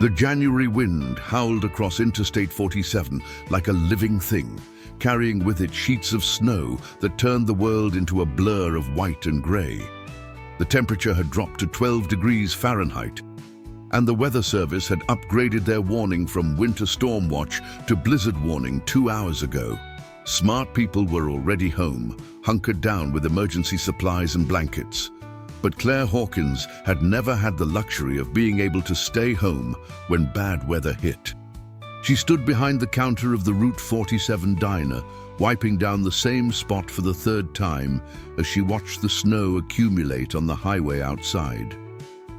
The January wind howled across Interstate 47 like a living thing, carrying with it sheets of snow that turned the world into a blur of white and grey. The temperature had dropped to 12 degrees Fahrenheit, and the Weather Service had upgraded their warning from winter storm watch to blizzard warning 2 hours ago. Smart people were already home, hunkered down with emergency supplies and blankets. But Claire Hawkins had never had the luxury of being able to stay home when bad weather hit. She stood behind the counter of the Route 47 diner, wiping down the same spot for the third time as she watched the snow accumulate on the highway outside.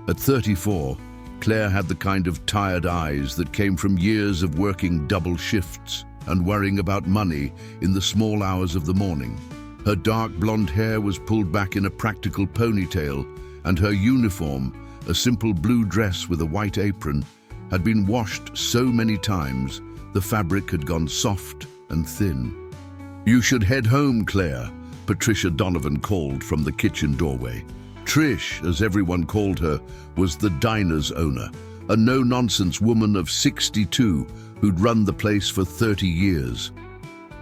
At 34, Claire had the kind of tired eyes that came from years of working double shifts and worrying about money in the small hours of the morning. Her dark blonde hair was pulled back in a practical ponytail, and her uniform, a simple blue dress with a white apron, had been washed so many times the fabric had gone soft and thin. "You should head home, Claire," Patricia Donovan called from the kitchen doorway. Trish, as everyone called her, was the diner's owner, a no-nonsense woman of 62 who'd run the place for 30 years.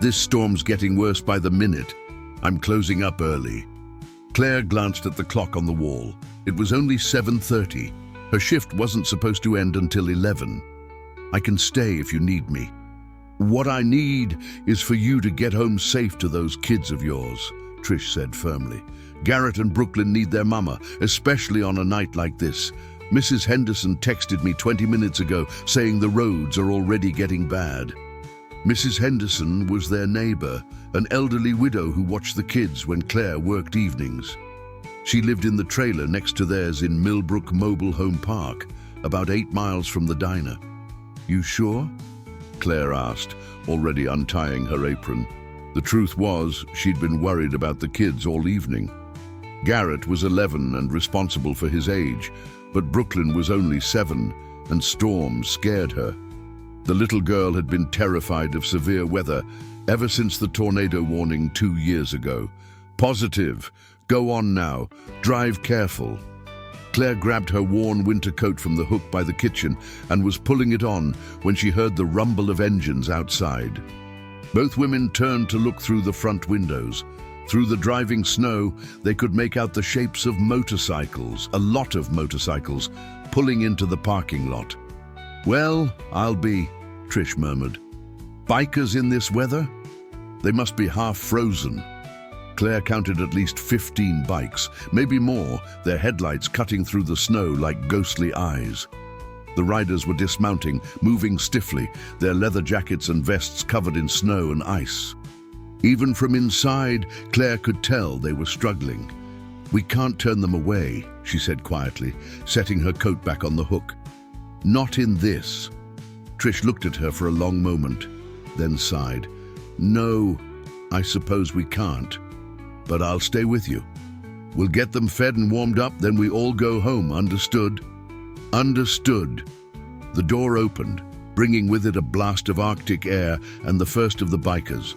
"This storm's getting worse by the minute. I'm closing up early." Claire glanced at the clock on the wall. It was only 7:30. Her shift wasn't supposed to end until 11. "I can stay if you need me." "What I need is for you to get home safe to those kids of yours," Trish said firmly. "Garrett and Brooklyn need their mama, especially on a night like this. Mrs. Henderson texted me 20 minutes ago saying the roads are already getting bad." Mrs. Henderson was their neighbor, an elderly widow who watched the kids when Claire worked evenings. She lived in the trailer next to theirs in Millbrook Mobile Home Park, about 8 miles from the diner. "You sure?" Claire asked, already untying her apron. The truth was, she'd been worried about the kids all evening. Garrett was 11 and responsible for his age, but Brooklyn was only 7, and storms scared her. The little girl had been terrified of severe weather ever since the tornado warning 2 years ago. "Positive. Go on now. Drive careful." Claire grabbed her worn winter coat from the hook by the kitchen and was pulling it on when she heard the rumble of engines outside. Both women turned to look through the front windows. Through the driving snow, they could make out the shapes of motorcycles, a lot of motorcycles, pulling into the parking lot. "Well, I'll be," Trish murmured. "Bikers in this weather? They must be half frozen." Claire counted at least 15 bikes, maybe more, their headlights cutting through the snow like ghostly eyes. The riders were dismounting, moving stiffly, their leather jackets and vests covered in snow and ice. Even from inside, Claire could tell they were struggling. "We can't turn them away," she said quietly, setting her coat back on the hook. "Not in this." Trish looked at her for a long moment, then sighed. "No, I suppose we can't. But I'll stay with you. We'll get them fed and warmed up, then we all go home, understood?" "Understood." The door opened, bringing with it a blast of Arctic air and the first of the bikers.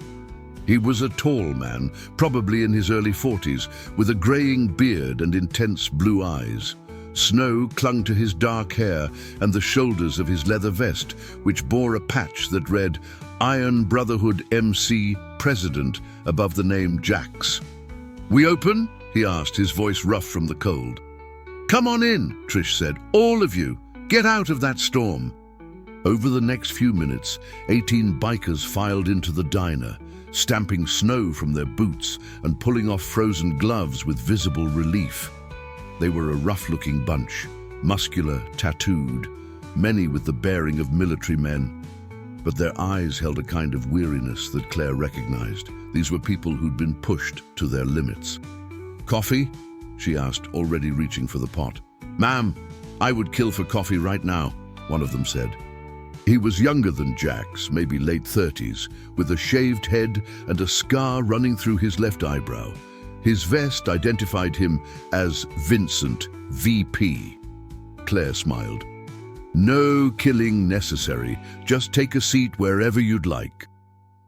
He was a tall man, probably in his early 40s, with a graying beard and intense blue eyes. Snow clung to his dark hair and the shoulders of his leather vest, which bore a patch that read Iron Brotherhood MC President above the name Jax. "We open?" he asked, his voice rough from the cold. "Come on in," Trish said. "All of you. Get out of that storm." Over the next few minutes, 18 bikers filed into the diner, stamping snow from their boots and pulling off frozen gloves with visible relief. They were a rough-looking bunch, muscular, tattooed, many with the bearing of military men. But their eyes held a kind of weariness that Claire recognized. These were people who'd been pushed to their limits. "Coffee?" she asked, already reaching for the pot. "Ma'am, I would kill for coffee right now," one of them said. He was younger than Jax, maybe late 30s, with a shaved head and a scar running through his left eyebrow. His vest identified him as Vincent, VP. Claire smiled. "No killing necessary. Just take a seat wherever you'd like."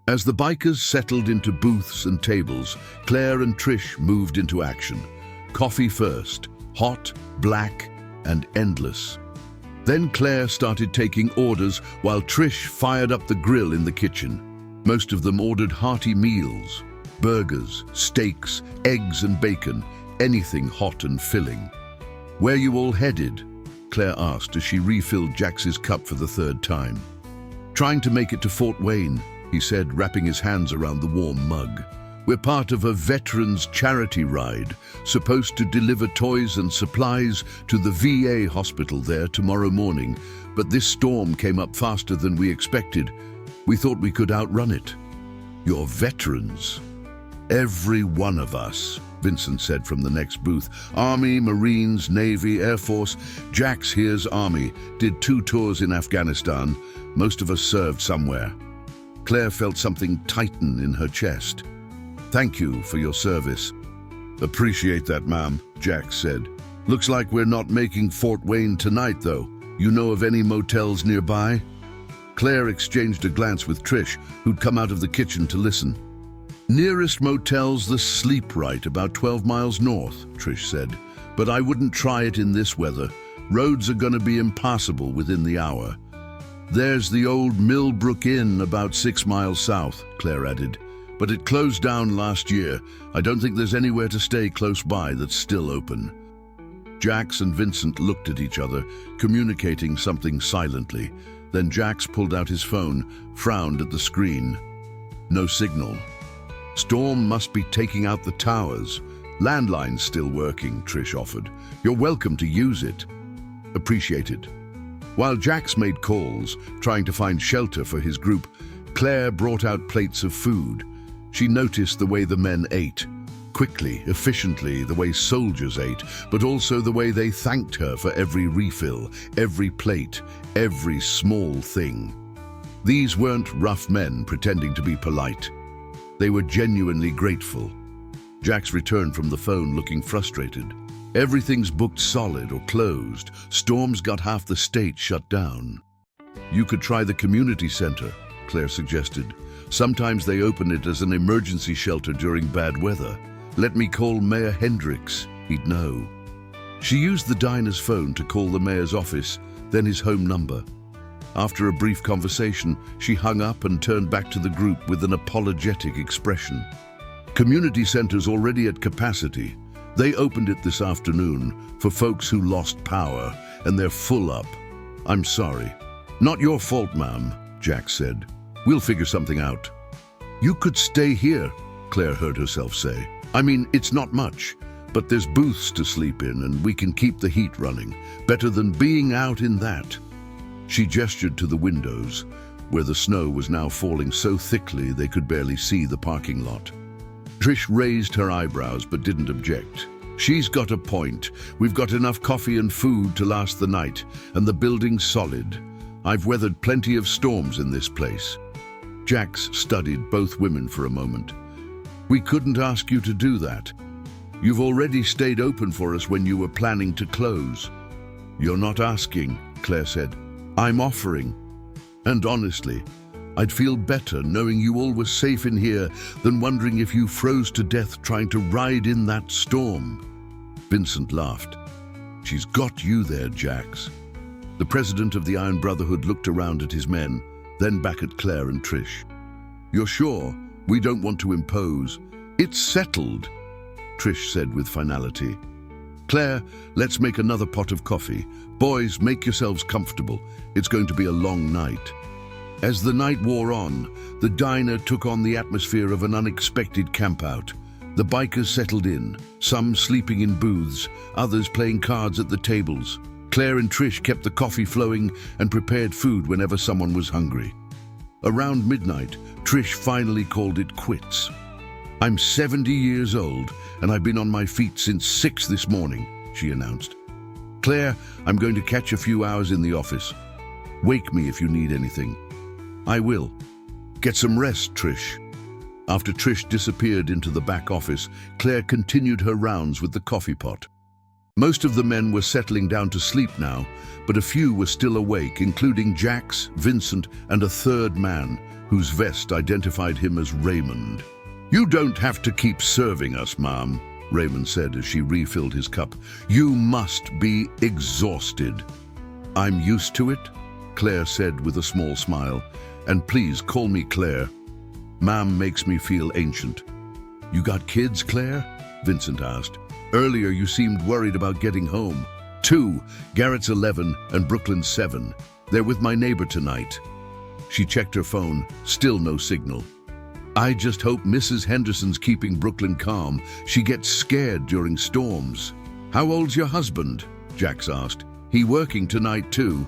As the bikers settled into booths and tables, Claire and Trish moved into action. Coffee first, hot, black, and endless. Then Claire started taking orders while Trish fired up the grill in the kitchen. Most of them ordered hearty meals, burgers, steaks, eggs and bacon, anything hot and filling. "Where you all headed?" Claire asked as she refilled Jax's cup for the third time. "Trying to make it to Fort Wayne," he said, wrapping his hands around the warm mug. "We're part of a veterans charity ride, supposed to deliver toys and supplies to the VA hospital there tomorrow morning, but this storm came up faster than we expected. We thought we could outrun it." "You're veterans?" "Every one of us," Vincent said from the next booth. "Army, Marines, Navy, Air Force. Jax here's Army. Did 2 tours in Afghanistan. Most of us served somewhere." Claire felt something tighten in her chest. "Thank you for your service." "Appreciate that, ma'am," Jax said. "Looks like we're not making Fort Wayne tonight, though. You know of any motels nearby?" Claire exchanged a glance with Trish, who'd come out of the kitchen to listen. "Nearest motel's the Sleep Right, about 12 miles north," Trish said. "But I wouldn't try it in this weather. Roads are gonna be impassable within the hour." "There's the old Millbrook Inn about 6 miles south," Claire added. "But it closed down last year. I don't think there's anywhere to stay close by that's still open." Jax and Vincent looked at each other, communicating something silently. Then Jax pulled out his phone, frowned at the screen. No signal. "Storm must be taking out the towers. Landline's still working," Trish offered. "You're welcome to use it." "Appreciated." While Jax made calls, trying to find shelter for his group, Claire brought out plates of food. She noticed the way the men ate. Quickly, efficiently, the way soldiers ate, but also the way they thanked her for every refill, every plate, every small thing. These weren't rough men pretending to be polite. They were genuinely grateful. Jax returned from the phone looking frustrated. "Everything's booked solid or closed. Storm's got half the state shut down." "You could try the community center," Claire suggested. "Sometimes they open it as an emergency shelter during bad weather. Let me call Mayor Hendricks. He'd know." She used the diner's phone to call the mayor's office, then his home number. After a brief conversation, she hung up and turned back to the group with an apologetic expression. "Community center's already at capacity. They opened it this afternoon for folks who lost power, and they're full up. I'm sorry." "Not your fault, ma'am," Jax said. "We'll figure something out." "You could stay here," Claire heard herself say. "I mean, it's not much, but there's booths to sleep in and we can keep the heat running. Better than being out in that." She gestured to the windows, where the snow was now falling so thickly they could barely see the parking lot. Trish raised her eyebrows but didn't object. "She's got a point. We've got enough coffee and food to last the night, and the building's solid. I've weathered plenty of storms in this place." Jax studied both women for a moment. "We couldn't ask you to do that. You've already stayed open for us when you were planning to close." "You're not asking," Claire said. "I'm offering. And honestly, I'd feel better knowing you all were safe in here than wondering if you froze to death trying to ride in that storm." Vincent laughed. "She's got you there, Jax." The president of the Iron Brotherhood looked around at his men, then back at Claire and Trish. "You're sure? We don't want to impose." "It's settled," Trish said with finality. "Claire, let's make another pot of coffee. Boys, make yourselves comfortable. It's going to be a long night." As the night wore on, the diner took on the atmosphere of an unexpected campout. The bikers settled in, some sleeping in booths, others playing cards at the tables. Claire and Trish kept the coffee flowing and prepared food whenever someone was hungry. Around midnight, Trish finally called it quits. "I'm 70 years old, and I've been on my feet since 6 this morning," she announced. "Claire, I'm going to catch a few hours in the office. Wake me if you need anything." "I will. Get some rest, Trish." After Trish disappeared into the back office, Claire continued her rounds with the coffee pot. Most of the men were settling down to sleep now, but a few were still awake, including Jax, Vincent, and a third man, whose vest identified him as Raymond. "You don't have to keep serving us, ma'am," Raymond said as she refilled his cup. "You must be exhausted." I'm used to it, Claire said with a small smile. And please call me Claire. Ma'am makes me feel ancient. You got kids, Claire? Vincent asked. Earlier you seemed worried about getting home. 2, Garrett's 11 and Brooklyn's 7. They're with my neighbor tonight. She checked her phone, still no signal. I just hope Mrs. Henderson's keeping Brooklyn calm. She gets scared during storms. How old's your husband? Jax asked. He working tonight too?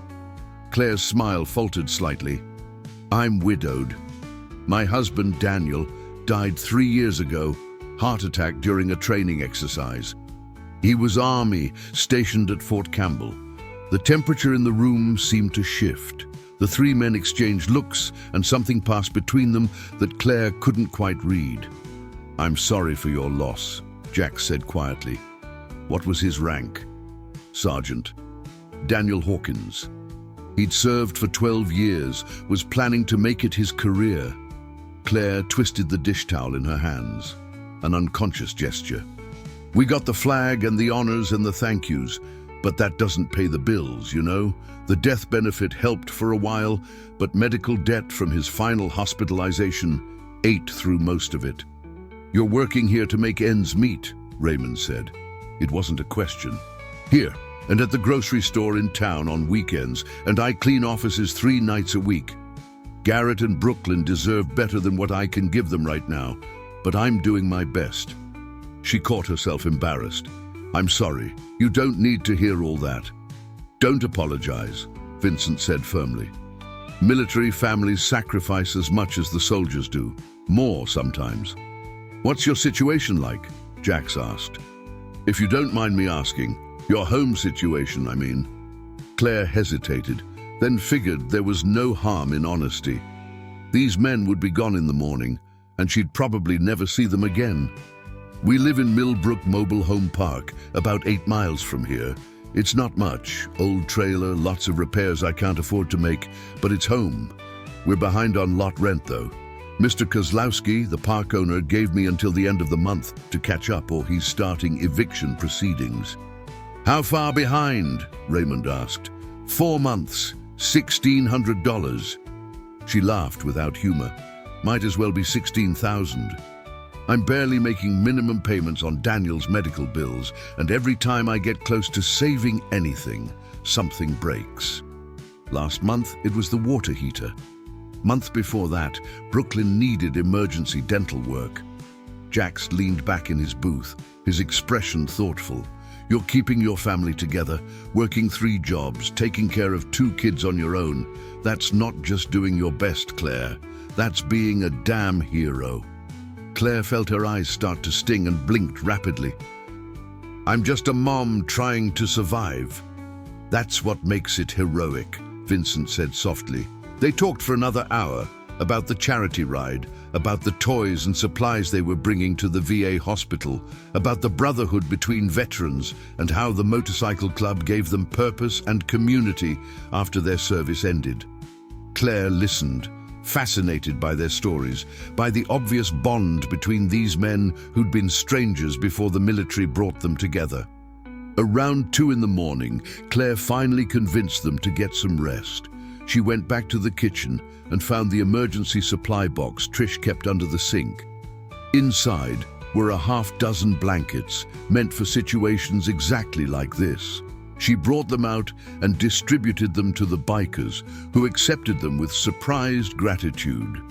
Claire's smile faltered slightly. I'm widowed. My husband, Daniel, died 3 years ago, heart attack during a training exercise. He was Army, stationed at Fort Campbell. The temperature in the room seemed to shift. The 3 men exchanged looks, and something passed between them that Claire couldn't quite read. I'm sorry for your loss, Jack said quietly. What was his rank? Sergeant. Daniel Hawkins. He'd served for 12 years, was planning to make it his career. Claire twisted the dish towel in her hands, an unconscious gesture. We got the flag and the honors and the thank yous, but that doesn't pay the bills, you know? The death benefit helped for a while, but medical debt from his final hospitalization ate through most of it. You're working here to make ends meet, Raymond said. It wasn't a question. Here, and at the grocery store in town on weekends, and I clean offices 3 nights a week. Garrett and Brooklyn deserve better than what I can give them right now, but I'm doing my best. She caught herself embarrassed. I'm sorry, you don't need to hear all that. Don't apologize, Vincent said firmly. Military families sacrifice as much as the soldiers do, more sometimes. What's your situation like? Jax asked. If you don't mind me asking, your home situation, I mean. Claire hesitated, then figured there was no harm in honesty. These men would be gone in the morning, and she'd probably never see them again. We live in Millbrook Mobile Home Park, about 8 miles from here. It's not much, old trailer, lots of repairs I can't afford to make, but it's home. We're behind on lot rent though. Mr. Kozlowski, the park owner, gave me until the end of the month to catch up or he's starting eviction proceedings. How far behind? Raymond asked. 4 months, $1,600. She laughed without humor. Might as well be 16,000. I'm barely making minimum payments on Daniel's medical bills, and every time I get close to saving anything, something breaks. Last month, it was the water heater. Month before that, Brooklyn needed emergency dental work. Jax leaned back in his booth, his expression thoughtful. You're keeping your family together, working 3 jobs, taking care of 2 kids on your own. That's not just doing your best, Claire. That's being a damn hero. Claire felt her eyes start to sting and blinked rapidly. I'm just a mom trying to survive. That's what makes it heroic, Vincent said softly. They talked for another hour about the charity ride, about the toys and supplies they were bringing to the VA hospital, about the brotherhood between veterans and how the motorcycle club gave them purpose and community after their service ended. Claire listened, fascinated by their stories, by the obvious bond between these men who'd been strangers before the military brought them together. Around 2 in the morning, Claire finally convinced them to get some rest. She went back to the kitchen and found the emergency supply box Trish kept under the sink. Inside were a half-dozen blankets meant for situations exactly like this. She brought them out and distributed them to the bikers, who accepted them with surprised gratitude.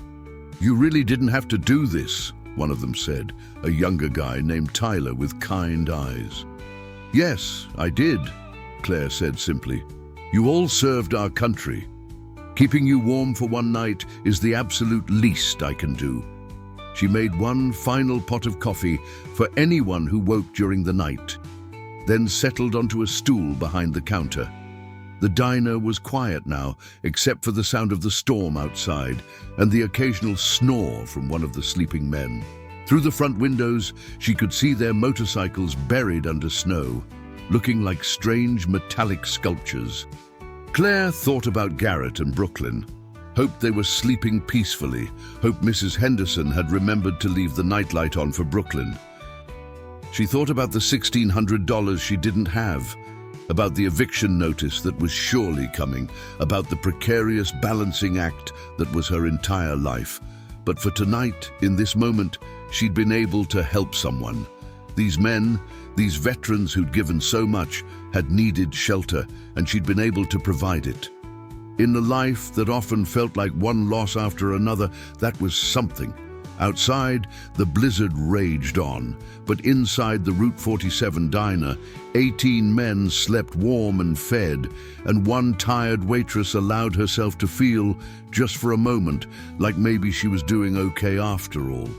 You really didn't have to do this, one of them said, a younger guy named Tyler with kind eyes. Yes, I did, Claire said simply. You all served our country. Keeping you warm for one night is the absolute least I can do. She made one final pot of coffee for anyone who woke during the night, then settled onto a stool behind the counter. The diner was quiet now, except for the sound of the storm outside and the occasional snore from one of the sleeping men. Through the front windows, she could see their motorcycles buried under snow, looking like strange metallic sculptures. Claire thought about Garrett and Brooklyn, hoped they were sleeping peacefully, hoped Mrs. Henderson had remembered to leave the nightlight on for Brooklyn. She thought about the $1,600 she didn't have, about the eviction notice that was surely coming, about the precarious balancing act that was her entire life. But for tonight, in this moment, she'd been able to help someone. These men, these veterans who'd given so much, had needed shelter, and she'd been able to provide it. In a life that often felt like one loss after another, that was something. Outside, the blizzard raged on, but inside the Route 47 diner, 18 men slept warm and fed, and one tired waitress allowed herself to feel, just for a moment, like maybe she was doing okay after all.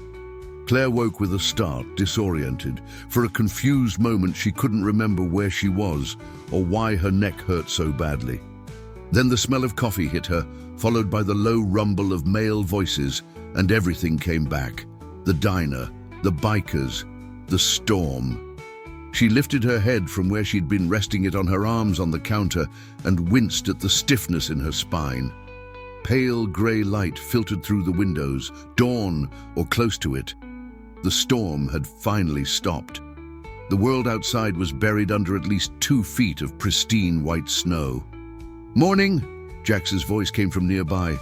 Claire woke with a start, disoriented. For a confused moment, she couldn't remember where she was or why her neck hurt so badly. Then the smell of coffee hit her, followed by the low rumble of male voices, and everything came back. The diner, the bikers, the storm. She lifted her head from where she'd been resting it on her arms on the counter and winced at the stiffness in her spine. Pale grey light filtered through the windows, dawn or close to it. The storm had finally stopped. The world outside was buried under at least 2 feet of pristine white snow. "Morning," Jax's voice came from nearby.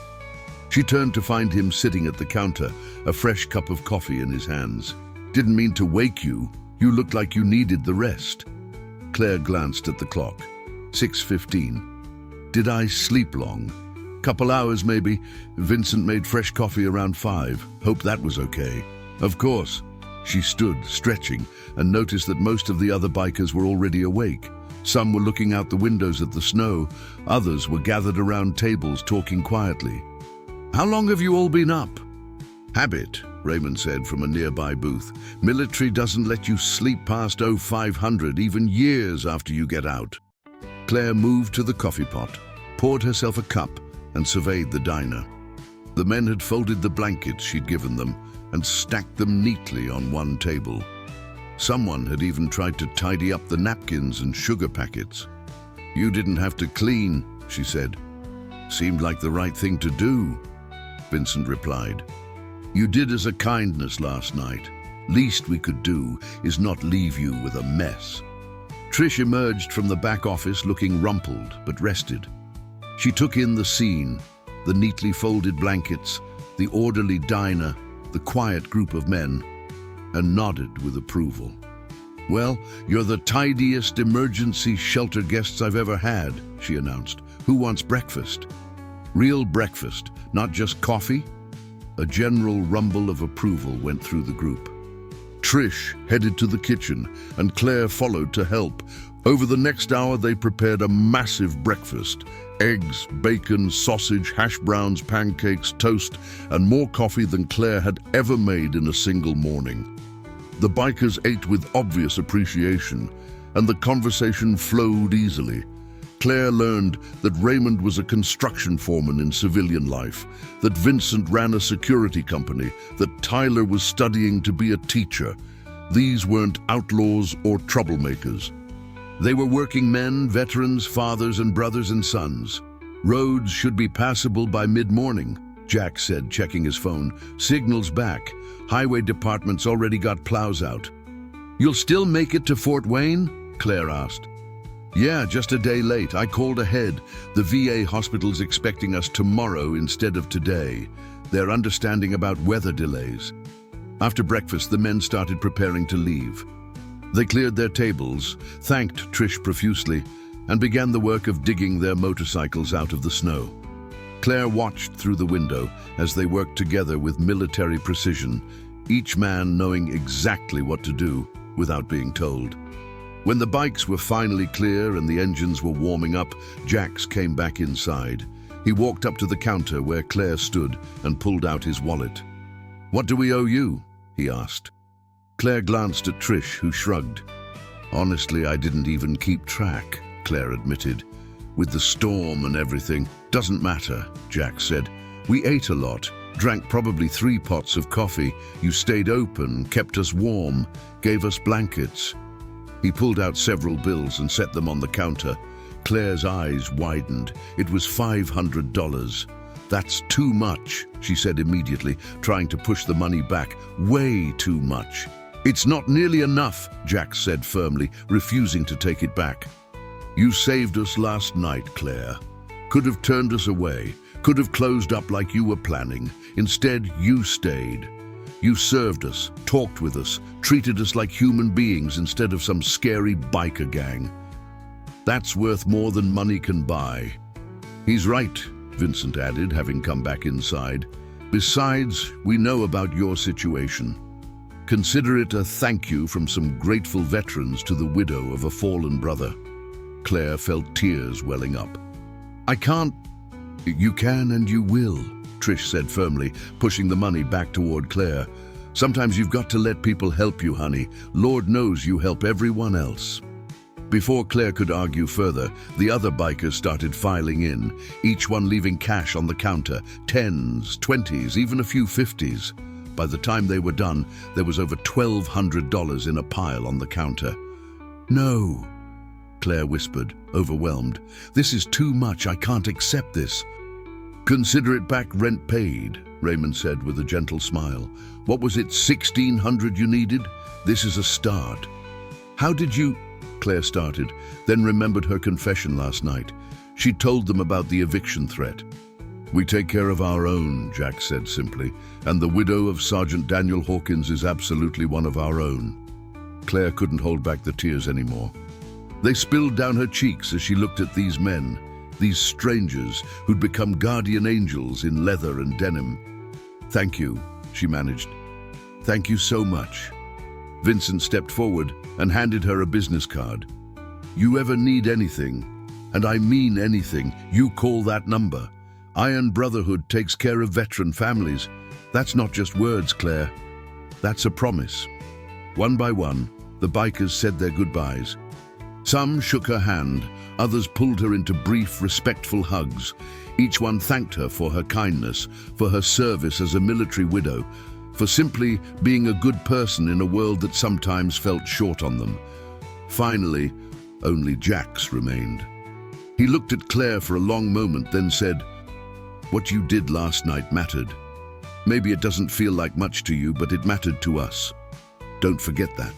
She turned to find him sitting at the counter, a fresh cup of coffee in his hands. "Didn't mean to wake you. You looked like you needed the rest." Claire glanced at the clock. 6:15. "Did I sleep long?" "Couple hours, maybe. Vincent made fresh coffee around 5. Hope that was okay." "Of course." She stood, stretching, and noticed that most of the other bikers were already awake. Some were looking out the windows at the snow. Others were gathered around tables talking quietly. "How long have you all been up?" "Habit," Raymond said from a nearby booth. "Military doesn't let you sleep past 0500, even years after you get out." Claire moved to the coffee pot, poured herself a cup, and surveyed the diner. The men had folded the blankets she'd given them and stacked them neatly on one table. Someone had even tried to tidy up the napkins and sugar packets. "You didn't have to clean," she said. "Seemed like the right thing to do," Vincent replied. "You did as a kindness last night. Least we could do is not leave you with a mess." Trish emerged from the back office looking rumpled but rested. She took in the scene, the neatly folded blankets, the orderly diner, the quiet group of men, and nodded with approval. "Well, you're the tidiest emergency shelter guests I've ever had," she announced. "Who wants breakfast?" "Real breakfast, not just coffee?" A general rumble of approval went through the group. Trish headed to the kitchen, and Claire followed to help. Over the next hour, they prepared a massive breakfast. Eggs, bacon, sausage, hash browns, pancakes, toast, and more coffee than Claire had ever made in a single morning. The bikers ate with obvious appreciation, and the conversation flowed easily. Claire learned that Raymond was a construction foreman in civilian life, that Vincent ran a security company, that Tyler was studying to be a teacher. These weren't outlaws or troublemakers. They were working men, veterans, fathers and brothers and sons. "Roads should be passable by mid-morning," Jack said, checking his phone. "Signals back. Highway department's already got plows out." "You'll still make it to Fort Wayne?" Claire asked. "Yeah, just a day late. I called ahead. The VA hospital's expecting us tomorrow instead of today. They're understanding about weather delays." After breakfast, the men started preparing to leave. They cleared their tables, thanked Trish profusely, and began the work of digging their motorcycles out of the snow. Claire watched through the window as they worked together with military precision, each man knowing exactly what to do without being told. When the bikes were finally clear and the engines were warming up, Jax came back inside. He walked up to the counter where Claire stood and pulled out his wallet. "What do we owe you?" he asked. Claire glanced at Trish, who shrugged. "Honestly, I didn't even keep track," Claire admitted. "With the storm and everything, doesn't matter," Jack said. "We ate a lot, drank probably 3 pots of coffee. You stayed open, kept us warm, gave us blankets." He pulled out several bills and set them on the counter. Claire's eyes widened. It was $500. "That's too much," she said immediately, trying to push the money back. "Way too much." "It's not nearly enough," Jack said firmly, refusing to take it back. You saved us last night, Claire. Could have turned us away, could have closed up like you were planning. Instead, you stayed. You served us, talked with us, treated us like human beings instead of some scary biker gang. That's worth more than money can buy. He's right, Vincent added, having come back inside. Besides, we know about your situation. Consider it a thank you from some grateful veterans to the widow of a fallen brother. Claire felt tears welling up. I can't. You can and you will, Trish said firmly, pushing the money back toward Claire. Sometimes you've got to let people help you, honey. Lord knows you help everyone else. Before Claire could argue further, the other bikers started filing in, each one leaving cash on the counter, 10s, 20s, even a few 50s. By the time they were done, there was over $1,200 in a pile on the counter. No, Claire whispered, overwhelmed. This is too much. I can't accept this. Consider it back rent paid, Raymond said with a gentle smile. What was it, $1,600 you needed? This is a start. How did you... Claire started, then remembered her confession last night. She told them about the eviction threat. We take care of our own, Jack said simply, and the widow of Sergeant Daniel Hawkins is absolutely one of our own. Claire couldn't hold back the tears anymore. They spilled down her cheeks as she looked at these men, these strangers who'd become guardian angels in leather and denim. Thank you, she managed. Thank you so much. Vincent stepped forward and handed her a business card. You ever need anything, and I mean anything, you call that number. Iron Brotherhood takes care of veteran families. That's not just words, Claire. That's a promise. One by one, the bikers said their goodbyes. Some shook her hand, others pulled her into brief, respectful hugs. Each one thanked her for her kindness, for her service as a military widow, for simply being a good person in a world that sometimes felt short on them. Finally, only Jax remained. He looked at Claire for a long moment, then said, What you did last night mattered. Maybe it doesn't feel like much to you, but it mattered to us. Don't forget that.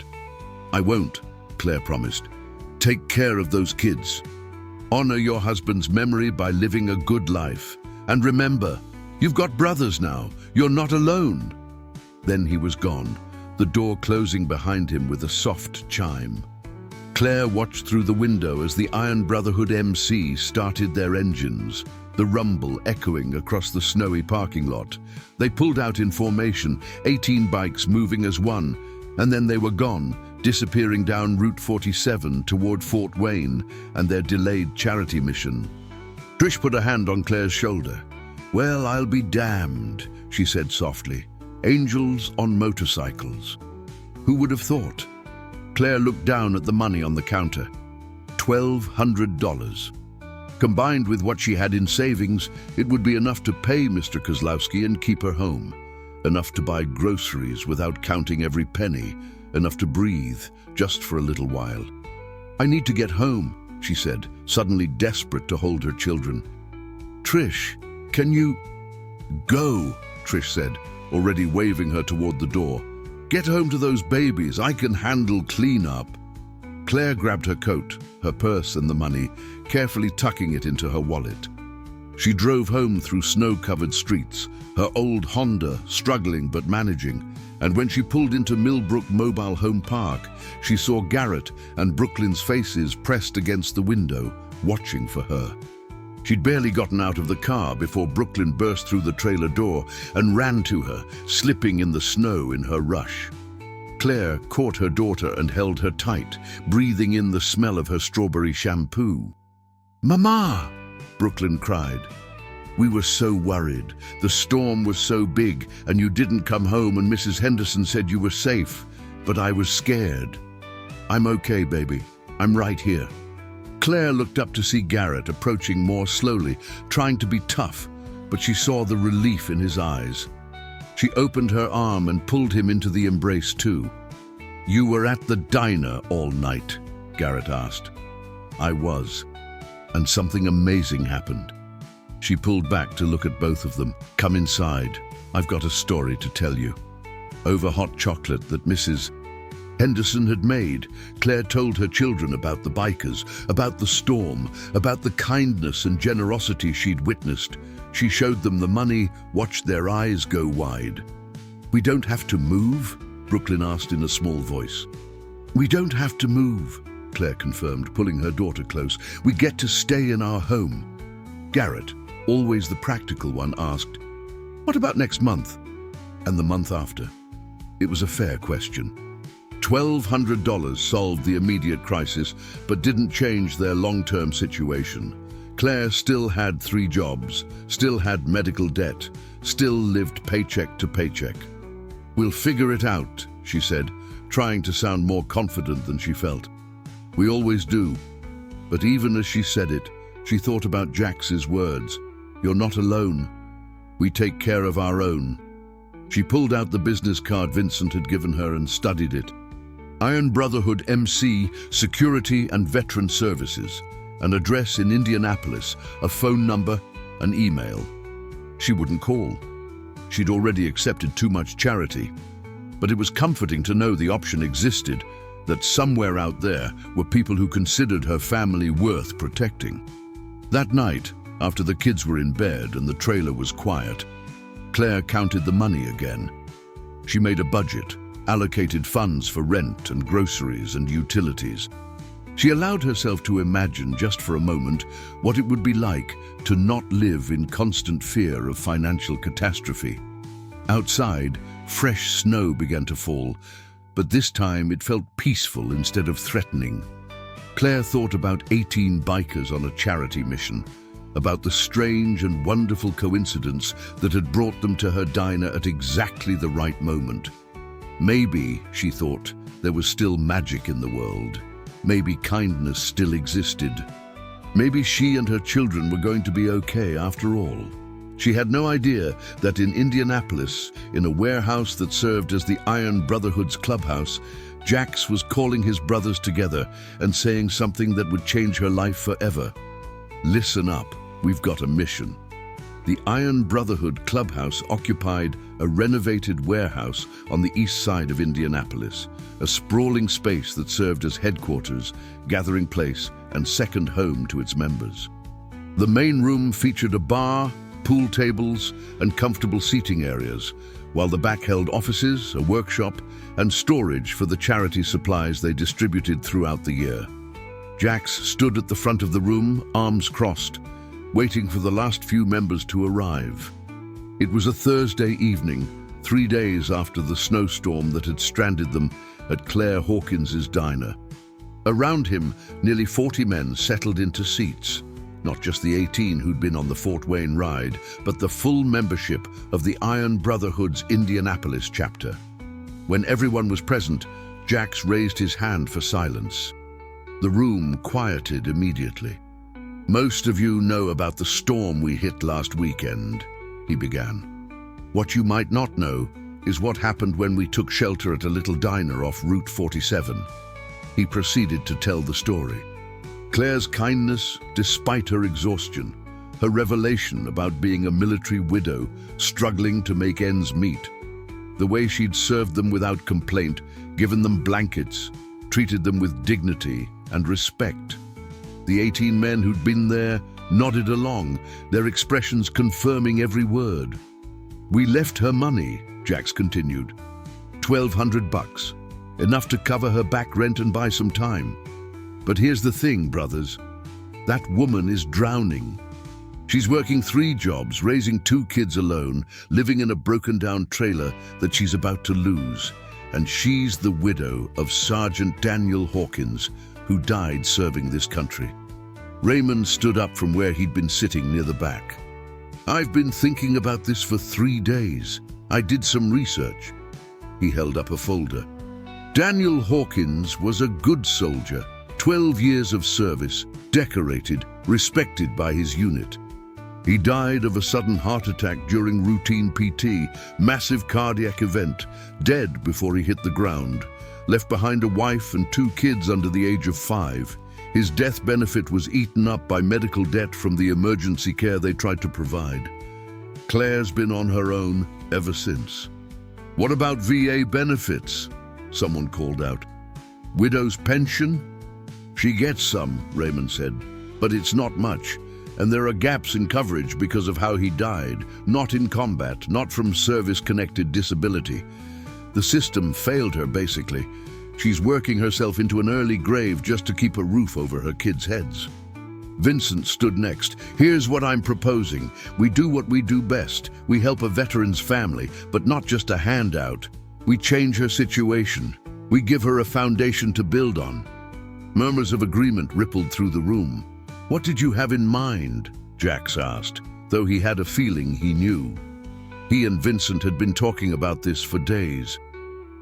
I won't, Claire promised. Take care of those kids. Honor your husband's memory by living a good life. And remember, you've got brothers now. You're not alone. Then he was gone, the door closing behind him with a soft chime. Claire watched through the window as the Iron Brotherhood MC started their engines, the rumble echoing across the snowy parking lot. They pulled out in formation, 18 bikes moving as one, and then they were gone, disappearing down Route 47 toward Fort Wayne and their delayed charity mission. Trish put a hand on Claire's shoulder. Well, I'll be damned, she said softly. Angels on motorcycles. Who would have thought? Claire looked down at the money on the counter. $1,200. Combined with what she had in savings, it would be enough to pay Mr. Kozlowski and keep her home. Enough to buy groceries without counting every penny. Enough to breathe, just for a little while. I need to get home, she said, suddenly desperate to hold her children. Trish, can you... Go, Trish said, already waving her toward the door. Get home to those babies. I can handle cleanup. Claire grabbed her coat, her purse and the money, carefully tucking it into her wallet. She drove home through snow-covered streets, her old Honda struggling but managing, and when she pulled into Millbrook Mobile Home Park, she saw Garrett and Brooklyn's faces pressed against the window, watching for her. She'd barely gotten out of the car before Brooklyn burst through the trailer door and ran to her, slipping in the snow in her rush. Claire caught her daughter and held her tight, breathing in the smell of her strawberry shampoo. "Mama!" Brooklyn cried. "We were so worried. The storm was so big, and you didn't come home, and Mrs. Henderson said you were safe, but I was scared." "I'm okay, baby. I'm right here." Claire looked up to see Garrett approaching more slowly, trying to be tough, but she saw the relief in his eyes. She opened her arm and pulled him into the embrace too. "You were at the diner all night?" Garrett asked. "I was, and something amazing happened." She pulled back to look at both of them. "Come inside. I've got a story to tell you." Over hot chocolate that Mrs. Henderson had made. Claire told her children about the bikers, about the storm, about the kindness and generosity she'd witnessed. She showed them the money, watched their eyes go wide. "We don't have to move?" Brooklyn asked in a small voice. "We don't have to move," Claire confirmed, pulling her daughter close. "We get to stay in our home." Garrett, always the practical one, asked, "What about next month? And the month after?" It was a fair question. $1,200 solved the immediate crisis, but didn't change their long-term situation. Claire still had 3 jobs, still had medical debt, still lived paycheck to paycheck. "We'll figure it out," she said, trying to sound more confident than she felt. "We always do." But even as she said it, she thought about Jax's words. "You're not alone. We take care of our own." She pulled out the business card Vincent had given her and studied it. Iron Brotherhood MC, Security and Veteran Services, an address in Indianapolis, a phone number, an email. She wouldn't call. She'd already accepted too much charity. But it was comforting to know the option existed, that somewhere out there were people who considered her family worth protecting. That night, after the kids were in bed and the trailer was quiet, Claire counted the money again. She made a budget, allocated funds for rent and groceries and utilities. She allowed herself to imagine just for a moment what it would be like to not live in constant fear of financial catastrophe. Outside, fresh snow began to fall, but this time it felt peaceful instead of threatening. Claire thought about 18 bikers on a charity mission, about the strange and wonderful coincidence that had brought them to her diner at exactly the right moment. Maybe, she thought, there was still magic in the world. Maybe kindness still existed. Maybe she and her children were going to be okay after all. She had no idea that in Indianapolis, in a warehouse that served as the Iron Brotherhood's clubhouse, Jax was calling his brothers together and saying something that would change her life forever. "Listen up, we've got a mission." The Iron Brotherhood clubhouse occupied a renovated warehouse on the east side of Indianapolis, a sprawling space that served as headquarters, gathering place, and second home to its members. The main room featured a bar, pool tables, and comfortable seating areas, while the back held offices, a workshop, and storage for the charity supplies they distributed throughout the year. Jax stood at the front of the room, arms crossed, waiting for the last few members to arrive. It was a Thursday evening, 3 days after the snowstorm that had stranded them at Claire Hawkins's diner. Around him, nearly 40 men settled into seats. Not just the 18 who'd been on the Fort Wayne ride, but the full membership of the Iron Brotherhood's Indianapolis chapter. When everyone was present, Jax raised his hand for silence. The room quieted immediately. "Most of you know about the storm we hit last weekend," he began. "What you might not know is what happened when we took shelter at a little diner off Route 47. He proceeded to tell the story. Claire's kindness, despite her exhaustion, her revelation about being a military widow, struggling to make ends meet, the way she'd served them without complaint, given them blankets, treated them with dignity and respect. The 18 men who'd been there nodded along, their expressions confirming every word. "We left her money," Jax continued. $1,200, enough to cover her back rent and buy some time. But here's the thing, brothers. That woman is drowning. She's working 3 jobs, raising 2 kids alone, living in a broken-down trailer that she's about to lose. And she's the widow of Sergeant Daniel Hawkins, who died serving this country. Raymond stood up from where he'd been sitting near the back. "I've been thinking about this for 3 days. I did some research." He held up a folder. "Daniel Hawkins was a good soldier, 12 years of service, decorated, respected by his unit. He died of a sudden heart attack during routine PT, massive cardiac event, dead before he hit the ground, left behind a wife and 2 kids under the age of 5. His death benefit was eaten up by medical debt from the emergency care they tried to provide. Claire's been on her own ever since." "What about VA benefits?" someone called out. Widow's pension? She gets some, Raymond said, but it's not much, and there are gaps in coverage because of how he died, not in combat, not from service-connected disability. The system failed her, basically. She's working herself into an early grave just to keep a roof over her kids' heads. Vincent stood next. Here's what I'm proposing. We do what we do best. We help a veteran's family, but not just a handout. We change her situation. We give her a foundation to build on. Murmurs of agreement rippled through the room. What did you have in mind? Jax asked, though he had a feeling he knew. He and Vincent had been talking about this for days.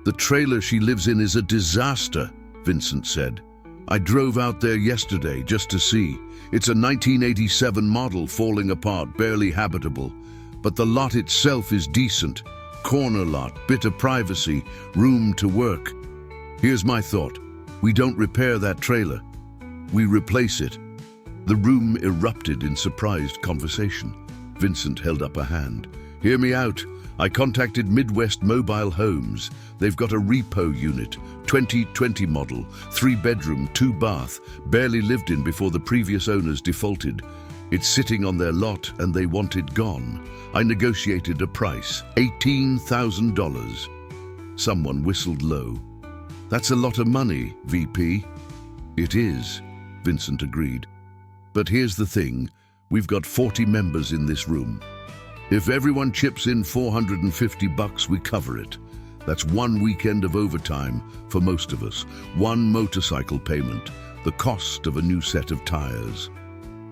The trailer she lives in is a disaster, Vincent said. I drove out there yesterday just to see. It's a 1987 model falling apart, barely habitable. But the lot itself is decent. Corner lot, bit of privacy, room to work. Here's my thought. We don't repair that trailer. We replace it. The room erupted in surprised conversation. Vincent held up a hand. Hear me out. I contacted Midwest Mobile Homes. They've got a repo unit, 2020 model, 3-bedroom, 2-bath, barely lived in before the previous owners defaulted. It's sitting on their lot and they want it gone. I negotiated a price, $18,000. Someone whistled low. That's a lot of money, VP. It is, Vincent agreed. But here's the thing, we've got 40 members in this room. If everyone chips in $450, we cover it. That's one weekend of overtime for most of us, one motorcycle payment, the cost of a new set of tires.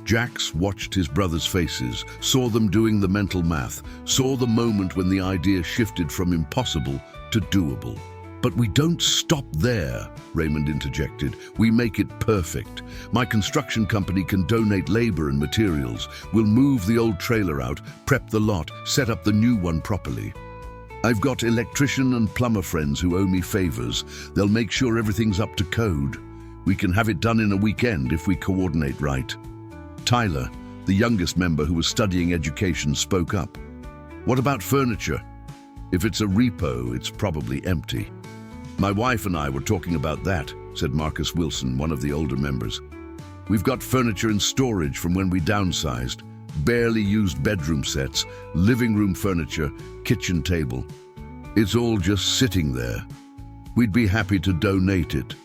Jax watched his brothers' faces, saw them doing the mental math, saw the moment when the idea shifted from impossible to doable. But we don't stop there, Raymond interjected. We make it perfect. My construction company can donate labor and materials. We'll move the old trailer out, prep the lot, set up the new one properly. I've got electrician and plumber friends who owe me favors. They'll make sure everything's up to code. We can have it done in a weekend if we coordinate right. Tyler, the youngest member who was studying education, spoke up. What about furniture? If it's a repo, it's probably empty. My wife and I were talking about that, said Marcus Wilson, one of the older members. We've got furniture in storage from when we downsized. Barely used bedroom sets, living room furniture, kitchen table. It's all just sitting there. We'd be happy to donate it.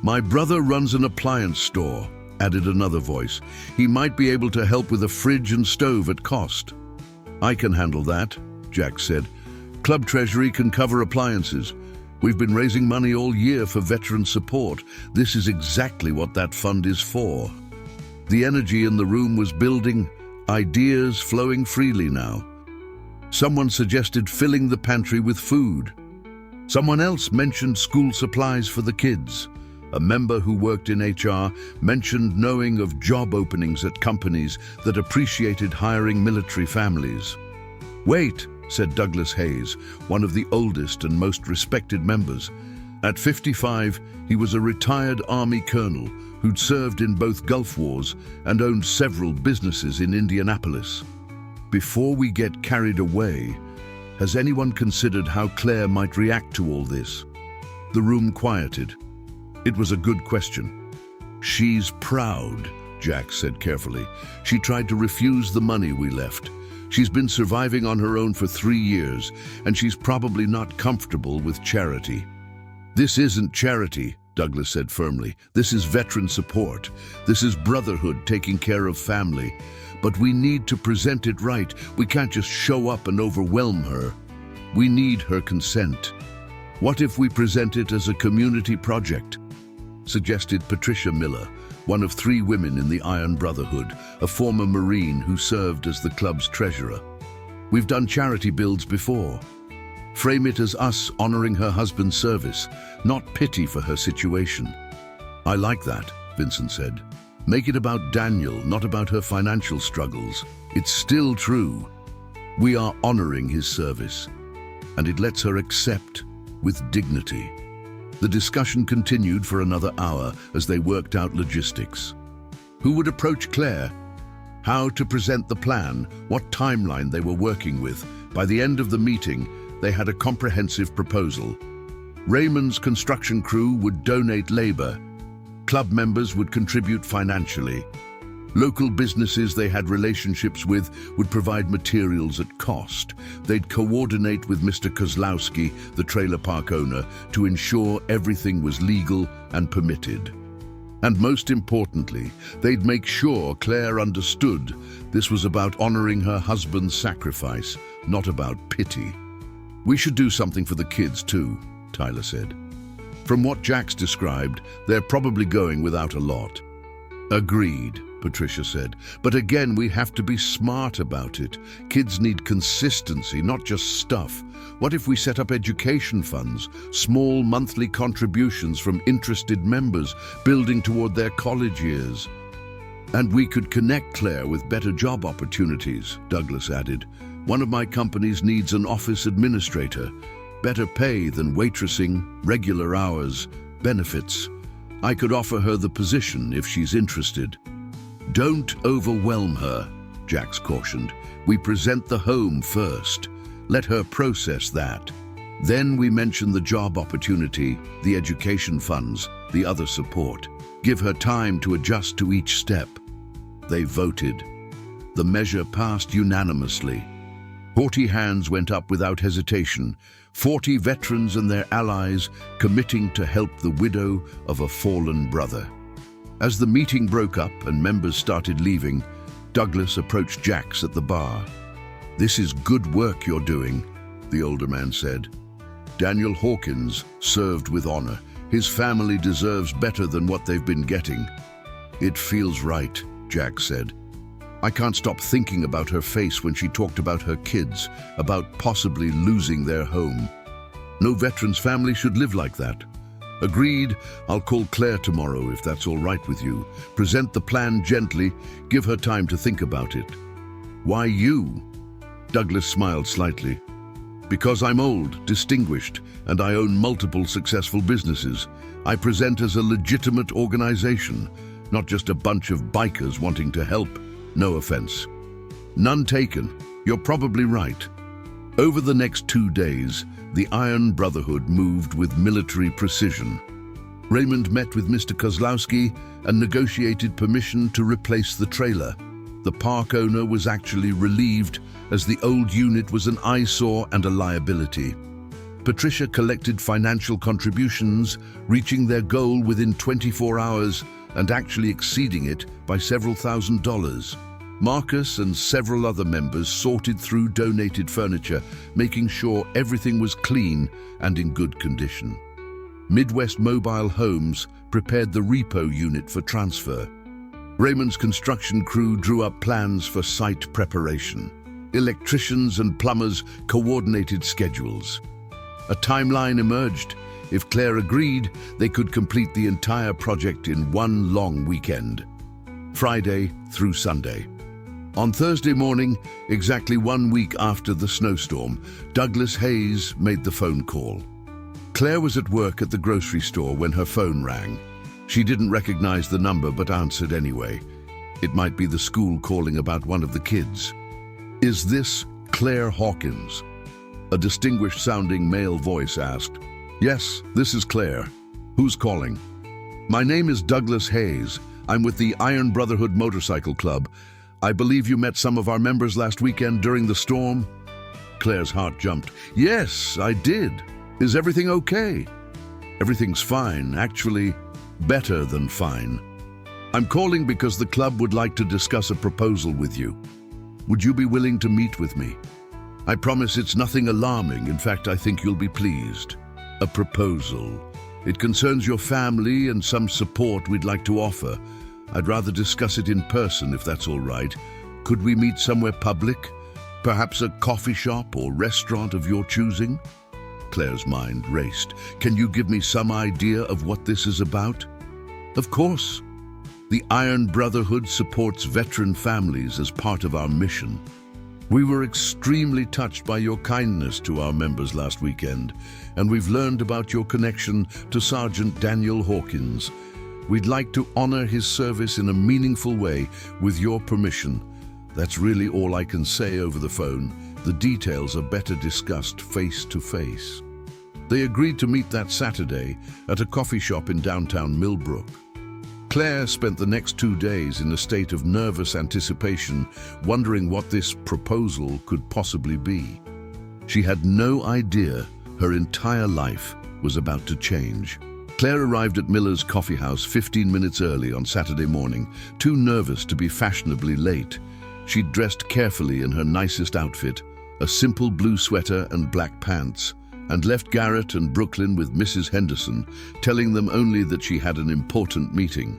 My brother runs an appliance store, added another voice. He might be able to help with a fridge and stove at cost. I can handle that, Jack said. Club Treasury can cover appliances. We've been raising money all year for veteran support. This is exactly what that fund is for. The energy in the room was building, ideas flowing freely now. Someone suggested filling the pantry with food. Someone else mentioned school supplies for the kids. A member who worked in HR mentioned knowing of job openings at companies that appreciated hiring military families. Wait, said Douglas Hayes, one of the oldest and most respected members. At 55, he was a retired Army colonel who'd served in both Gulf Wars and owned several businesses in Indianapolis. Before we get carried away, has anyone considered how Claire might react to all this? The room quieted. It was a good question. She's proud, Jack said carefully. She tried to refuse the money we left. She's been surviving on her own for 3 years, and she's probably not comfortable with charity. This isn't charity, Douglas said firmly. This is veteran support. This is brotherhood taking care of family. But we need to present it right. We can't just show up and overwhelm her. We need her consent. What if we present it as a community project? Suggested Patricia Miller, one of 3 women in the Iron Brotherhood, a former Marine who served as the club's treasurer. We've done charity builds before. Frame it as us honoring her husband's service, not pity for her situation. I like that, Vincent said. Make it about Daniel, not about her financial struggles. It's still true. We are honoring his service, and it lets her accept with dignity. The discussion continued for another hour as they worked out logistics. Who would approach Claire? How to present the plan? What timeline they were working with? By the end of the meeting, they had a comprehensive proposal. Raymond's construction crew would donate labor. Club members would contribute financially. Local businesses they had relationships with would provide materials at cost. They'd coordinate with Mr. Kozlowski, the trailer park owner, to ensure everything was legal and permitted. And most importantly, they'd make sure Claire understood this was about honoring her husband's sacrifice, not about pity. "We should do something for the kids too," Tyler said. "From what Jax described, they're probably going without a lot." "Agreed," Patricia said. "But again, we have to be smart about it. Kids need consistency, not just stuff. What if we set up education funds, small monthly contributions from interested members, building toward their college years? And we could connect Claire with better job opportunities," Douglas added. "One of my companies needs an office administrator. Better pay than waitressing, regular hours, benefits. I could offer her the position if she's interested." "Don't overwhelm her," Jax cautioned. "We present the home first. Let her process that. Then we mention the job opportunity, the education funds, the other support. Give her time to adjust to each step." They voted. The measure passed unanimously. 40 hands went up without hesitation, 40 veterans and their allies committing to help the widow of a fallen brother. As the meeting broke up and members started leaving, Douglas approached Jax at the bar. "This is good work you're doing," the older man said. "Daniel Hawkins served with honor. His family deserves better than what they've been getting." "It feels right," Jax said. "I can't stop thinking about her face when she talked about her kids, about possibly losing their home. No veteran's family should live like that." "Agreed. I'll call Claire tomorrow if that's all right with you. Present the plan gently, give her time to think about it." "Why you?" Douglas smiled slightly. "Because I'm old, distinguished, and I own multiple successful businesses. I present as a legitimate organization, not just a bunch of bikers wanting to help. No offense." "None taken. You're probably right." Over the next 2 days, the Iron Brotherhood moved with military precision. Raymond met with Mr. Kozlowski and negotiated permission to replace the trailer. The park owner was actually relieved, as the old unit was an eyesore and a liability. Patricia collected financial contributions, reaching their goal within 24 hours and actually exceeding it by several $1,000s. Marcus and several other members sorted through donated furniture, making sure everything was clean and in good condition. Midwest Mobile Homes prepared the repo unit for transfer. Raymond's construction crew drew up plans for site preparation. Electricians and plumbers coordinated schedules. A timeline emerged. If Claire agreed, they could complete the entire project in one long weekend, Friday through Sunday. On Thursday morning, exactly 1 week after the snowstorm, Douglas Hayes made the phone call. Claire was at work at the grocery store when her phone rang. She didn't recognize the number but answered anyway. It might be the school calling about one of the kids. "Is this Claire Hawkins?" A distinguished-sounding male voice asked. "Yes, this is Claire. Who's calling?" "My name is Douglas Hayes. I'm with the Iron Brotherhood Motorcycle Club. I believe you met some of our members last weekend during the storm." Claire's heart jumped. "Yes, I did. Is everything okay?" "Everything's fine, actually better than fine. I'm calling because the club would like to discuss a proposal with you. Would you be willing to meet with me? I promise it's nothing alarming. In fact, I think you'll be pleased. A proposal. It concerns your family and some support we'd like to offer. I'd rather discuss it in person if that's all right. Could we meet somewhere public? Perhaps a coffee shop or restaurant of your choosing?" Claire's mind raced. "Can you give me some idea of what this is about?" "Of course. The Iron Brotherhood supports veteran families as part of our mission. We were extremely touched by your kindness to our members last weekend, and we've learned about your connection to Sergeant Daniel Hawkins. We'd like to honor his service in a meaningful way with your permission. That's really all I can say over the phone. The details are better discussed face to face." They agreed to meet that Saturday at a coffee shop in downtown Millbrook. Claire spent the next 2 days in a state of nervous anticipation, wondering what this proposal could possibly be. She had no idea her entire life was about to change. Claire arrived at Miller's Coffee House 15 minutes early on Saturday morning, too nervous to be fashionably late. She'd dressed carefully in her nicest outfit, a simple blue sweater and black pants, and left Garrett and Brooklyn with Mrs. Henderson, telling them only that she had an important meeting.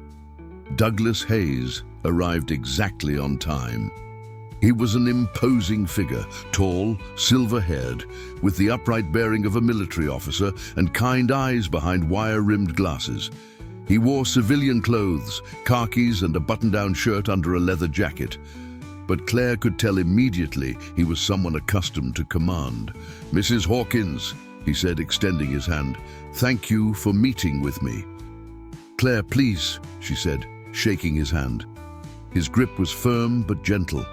Douglas Hayes arrived exactly on time. He was an imposing figure, tall, silver-haired, with the upright bearing of a military officer and kind eyes behind wire-rimmed glasses. He wore civilian clothes, khakis and a button-down shirt under a leather jacket. But Claire could tell immediately he was someone accustomed to command. "Mrs. Hawkins," he said, extending his hand, "thank you for meeting with me." "Claire, please," she said, shaking his hand. His grip was firm but gentle.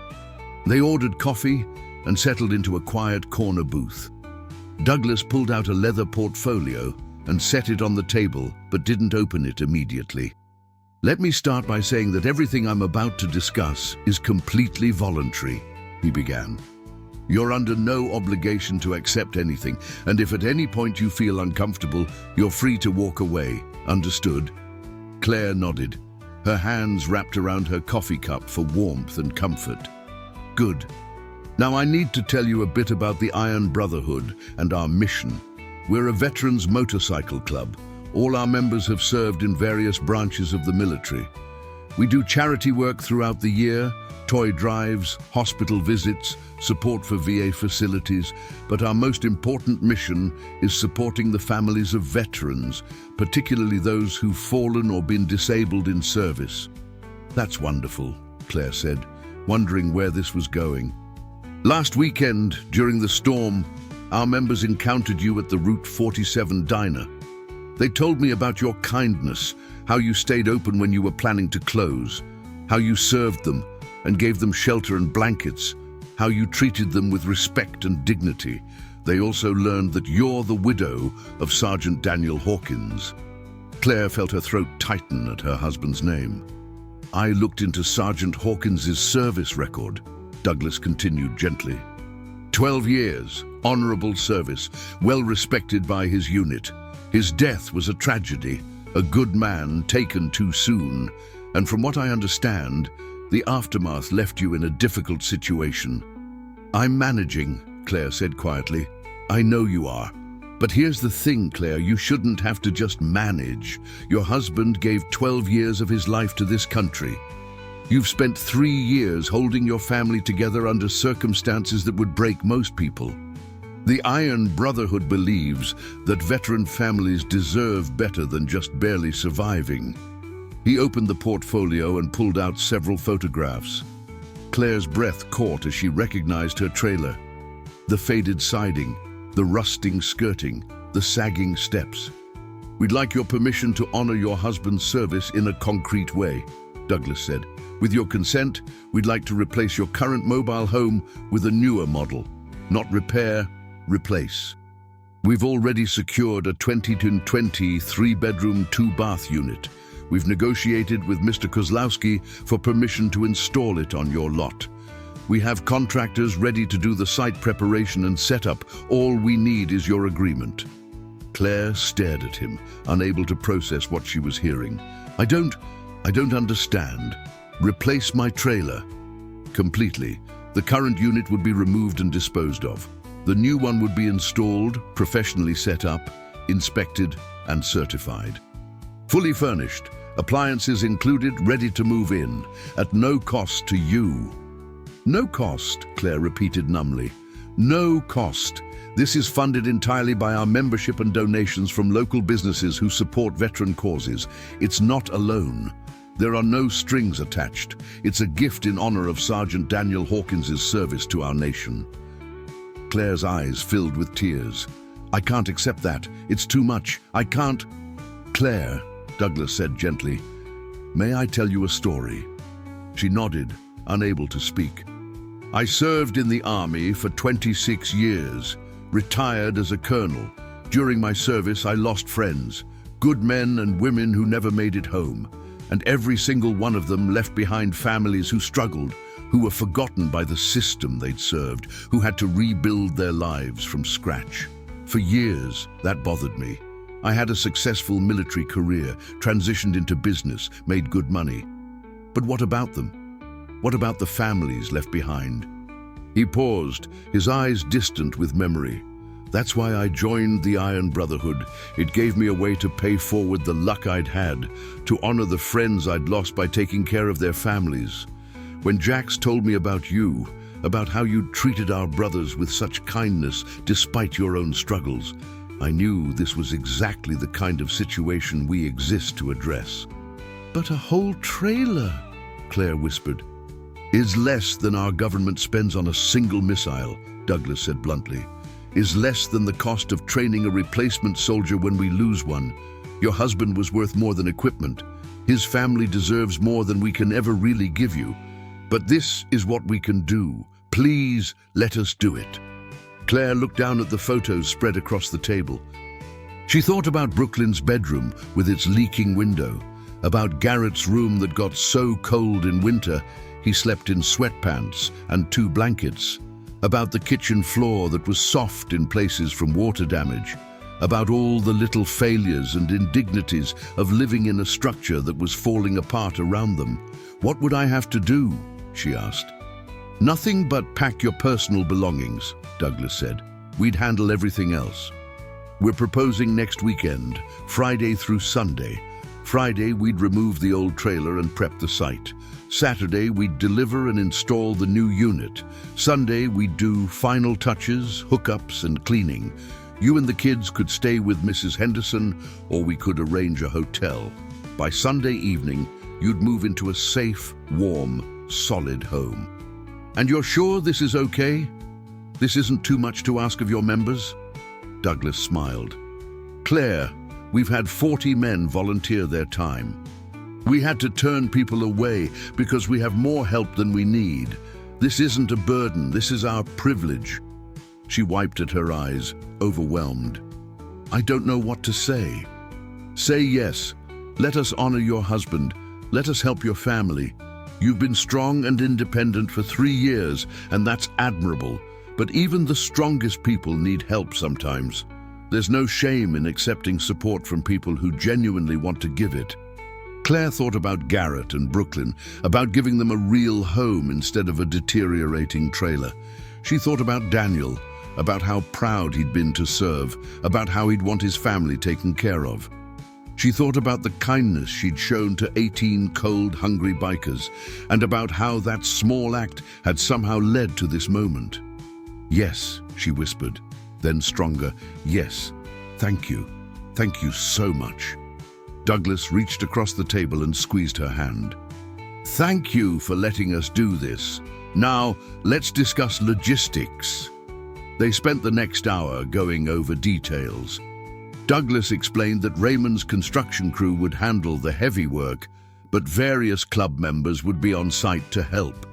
They ordered coffee and settled into a quiet corner booth. Douglas pulled out a leather portfolio and set it on the table, but didn't open it immediately. "Let me start by saying that everything I'm about to discuss is completely voluntary," he began. "You're under no obligation to accept anything, and if at any point you feel uncomfortable, you're free to walk away. Understood?" Claire nodded, her hands wrapped around her coffee cup for warmth and comfort. "Good. Now I need to tell you a bit about the Iron Brotherhood and our mission. We're a veterans motorcycle club. All our members have served in various branches of the military. We do charity work throughout the year, toy drives, hospital visits, support for VA facilities, but our most important mission is supporting the families of veterans, particularly those who've fallen or been disabled in service." "That's wonderful," Claire said, wondering where this was going. "Last weekend, during the storm, our members encountered you at the Route 47 diner. They told me about your kindness, how you stayed open when you were planning to close, how you served them and gave them shelter and blankets, how you treated them with respect and dignity. They also learned that you're the widow of Sergeant Daniel Hawkins." Claire felt her throat tighten at her husband's name. "I looked into Sergeant Hawkins's service record," Douglas continued gently. 12 years, honorable service, well respected by his unit. His death was a tragedy, a good man taken too soon, and from what I understand, the aftermath left you in a difficult situation. "I'm managing," Claire said quietly. "I know you are. But here's the thing, Claire, you shouldn't have to just manage. Your husband gave 12 years of his life to this country. You've spent 3 years holding your family together under circumstances that would break most people. The Iron Brotherhood believes that veteran families deserve better than just barely surviving." He opened the portfolio and pulled out several photographs. Claire's breath caught as she recognized her trailer. The faded siding, the rusting skirting, the sagging steps. "We'd like your permission to honor your husband's service in a concrete way," Douglas said. "With your consent, we'd like to replace your current mobile home with a newer model. Not repair, replace. We've already secured a 20-20 3-bedroom, 2-bath unit. We've negotiated with Mr. Kozlowski for permission to install it on your lot. We have contractors ready to do the site preparation and setup. All we need is your agreement." Claire stared at him, unable to process what she was hearing. I don't understand. Replace my trailer?" "Completely. The current unit would be removed and disposed of. The new one would be installed, professionally set up, inspected, and certified. Fully furnished, appliances included, ready to move in, at no cost to you." "No cost," Claire repeated numbly. "No cost. This is funded entirely by our membership and donations from local businesses who support veteran causes. It's not a loan. There are no strings attached. It's a gift in honor of Sergeant Daniel Hawkins's service to our nation." Claire's eyes filled with tears. "I can't accept that. It's too much. I can't." "Claire," Douglas said gently, "may I tell you a story?" She nodded, unable to speak. "I served in the army for 26 years, retired as a colonel, During my service, I lost friends, good men and women who never made it home, and every single one of them left behind families who struggled, who were forgotten by the system they'd served, who had to rebuild their lives from scratch. For years, that bothered me. I had a successful military career, transitioned into business, made good money. But what about them? What about the families left behind? He paused, his eyes distant with memory. That's why I joined the Iron Brotherhood. It gave me a way to pay forward the luck I'd had, to honor the friends I'd lost by taking care of their families. When Jax told me about you, about how you treated our brothers with such kindness despite your own struggles, I knew this was exactly the kind of situation we exist to address. But a whole trailer, Claire whispered, is less than our government spends on a single missile, Douglas said bluntly. Is less than the cost of training a replacement soldier when we lose one. Your husband was worth more than equipment. His family deserves more than we can ever really give you. But this is what we can do. Please let us do it. Claire looked down at the photos spread across the table. She thought about Brooklyn's bedroom with its leaking window, about Garrett's room that got so cold in winter he slept in sweatpants and 2 blankets, about the kitchen floor that was soft in places from water damage, about all the little failures and indignities of living in a structure that was falling apart around them. What would I have to do? She asked. Nothing but pack your personal belongings, Douglas said. We'd handle everything else. We're proposing next weekend, Friday through Sunday. Friday, we'd remove the old trailer and prep the site. Saturday, we'd deliver and install the new unit. Sunday, we'd do final touches, hookups, and cleaning. You and the kids could stay with Mrs. Henderson, or we could arrange a hotel. By Sunday evening, you'd move into a safe, warm, solid home. And you're sure this is okay? This isn't too much to ask of your members? Douglas smiled. Claire, we've had 40 men volunteer their time. We had to turn people away because we have more help than we need. This isn't a burden, this is our privilege. She wiped at her eyes, overwhelmed. I don't know what to say. Say yes. Let us honor your husband. Let us help your family. You've been strong and independent for 3 years, and that's admirable. But even the strongest people need help sometimes. There's no shame in accepting support from people who genuinely want to give it. Claire thought about Garrett and Brooklyn, about giving them a real home instead of a deteriorating trailer. She thought about Daniel, about how proud he'd been to serve, about how he'd want his family taken care of. She thought about the kindness she'd shown to 18 cold, hungry bikers, and about how that small act had somehow led to this moment. Yes, she whispered, then stronger, yes, thank you. Thank you so much. Douglas reached across the table and squeezed her hand. Thank you for letting us do this. Now, let's discuss logistics. They spent the next hour going over details. Douglas explained that Raymond's construction crew would handle the heavy work, but various club members would be on site to help.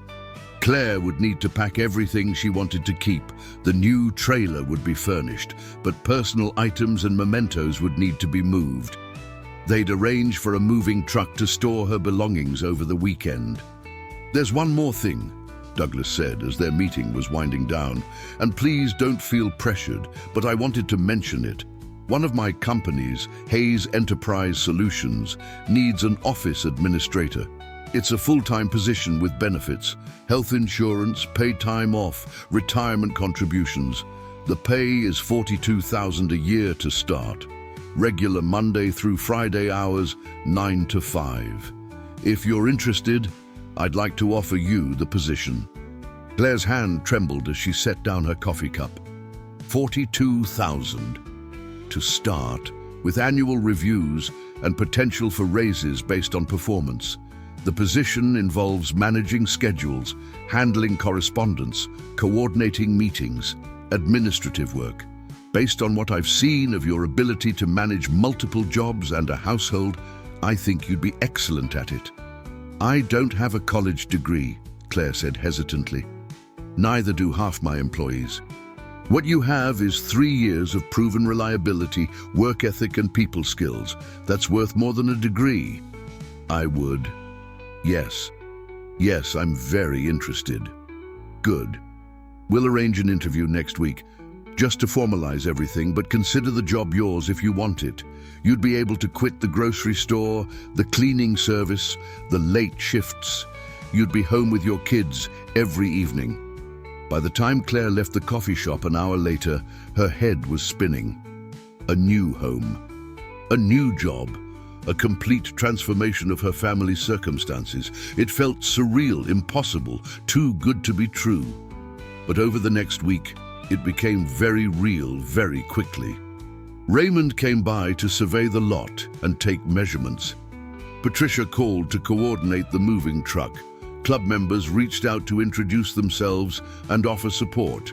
Claire would need to pack everything she wanted to keep. The new trailer would be furnished, but personal items and mementos would need to be moved. They'd arrange for a moving truck to store her belongings over the weekend. There's one more thing, Douglas said as their meeting was winding down, and please don't feel pressured, but I wanted to mention it. One of my companies, Hayes Enterprise Solutions, needs an office administrator. It's a full-time position with benefits, health insurance, paid time off, retirement contributions. The pay is $42,000 a year to start. Regular Monday through Friday hours, 9 to 5. If you're interested, I'd like to offer you the position. Claire's hand trembled as she set down her coffee cup. $42,000 to start, with annual reviews and potential for raises based on performance. The position involves managing schedules, handling correspondence, coordinating meetings, administrative work. Based on what I've seen of your ability to manage multiple jobs and a household, I think you'd be excellent at it. I don't have a college degree, Claire said hesitantly. Neither do half my employees. What you have is 3 years of proven reliability, work ethic and people skills. That's worth more than a degree. I would. Yes. Yes, I'm very interested. Good. We'll arrange an interview next week, just to formalize everything, but consider the job yours if you want it. You'd be able to quit the grocery store, the cleaning service, the late shifts. You'd be home with your kids every evening. By the time Claire left the coffee shop an hour later, her head was spinning. A new home, a new job, a complete transformation of her family's circumstances. It felt surreal, impossible, too good to be true. But over the next week, it became very real very quickly. Raymond came by to survey the lot and take measurements. Patricia called to coordinate the moving truck. Club members reached out to introduce themselves and offer support.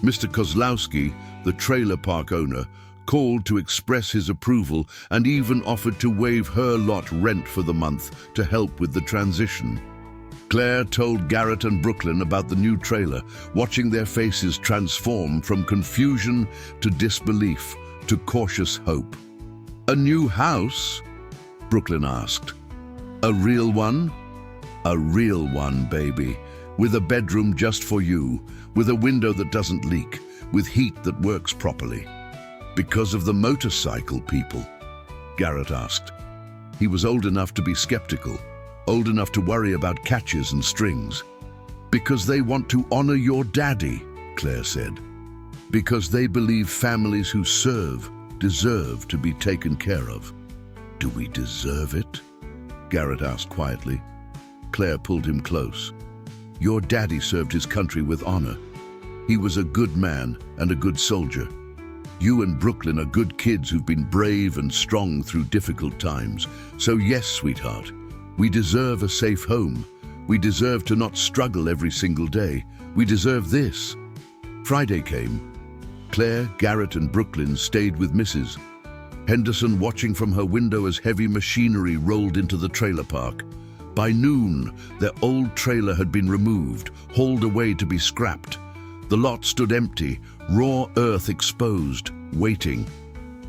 Mr. Kozlowski, the trailer park owner, called to express his approval and even offered to waive her lot rent for the month to help with the transition. Claire told Garrett and Brooklyn about the new trailer, watching their faces transform from confusion to disbelief to cautious hope. "A new house?" Brooklyn asked. "A real one?" "A real one, baby, with a bedroom just for you, with a window that doesn't leak, with heat that works properly." "Because of the motorcycle people?" Garrett asked. He was old enough to be skeptical, old enough to worry about catches and strings. "Because they want to honor your daddy," Claire said. "Because they believe families who serve deserve to be taken care of." "Do we deserve it?" Garrett asked quietly. Claire pulled him close. "Your daddy served his country with honor. He was a good man and a good soldier. You and Brooklyn are good kids who've been brave and strong through difficult times. So yes, sweetheart, we deserve a safe home. We deserve to not struggle every single day. We deserve this." Friday came. Claire, Garrett and Brooklyn stayed with Mrs. Henderson, watching from her window as heavy machinery rolled into the trailer park. By noon, their old trailer had been removed, hauled away to be scrapped. The lot stood empty, raw earth exposed, waiting.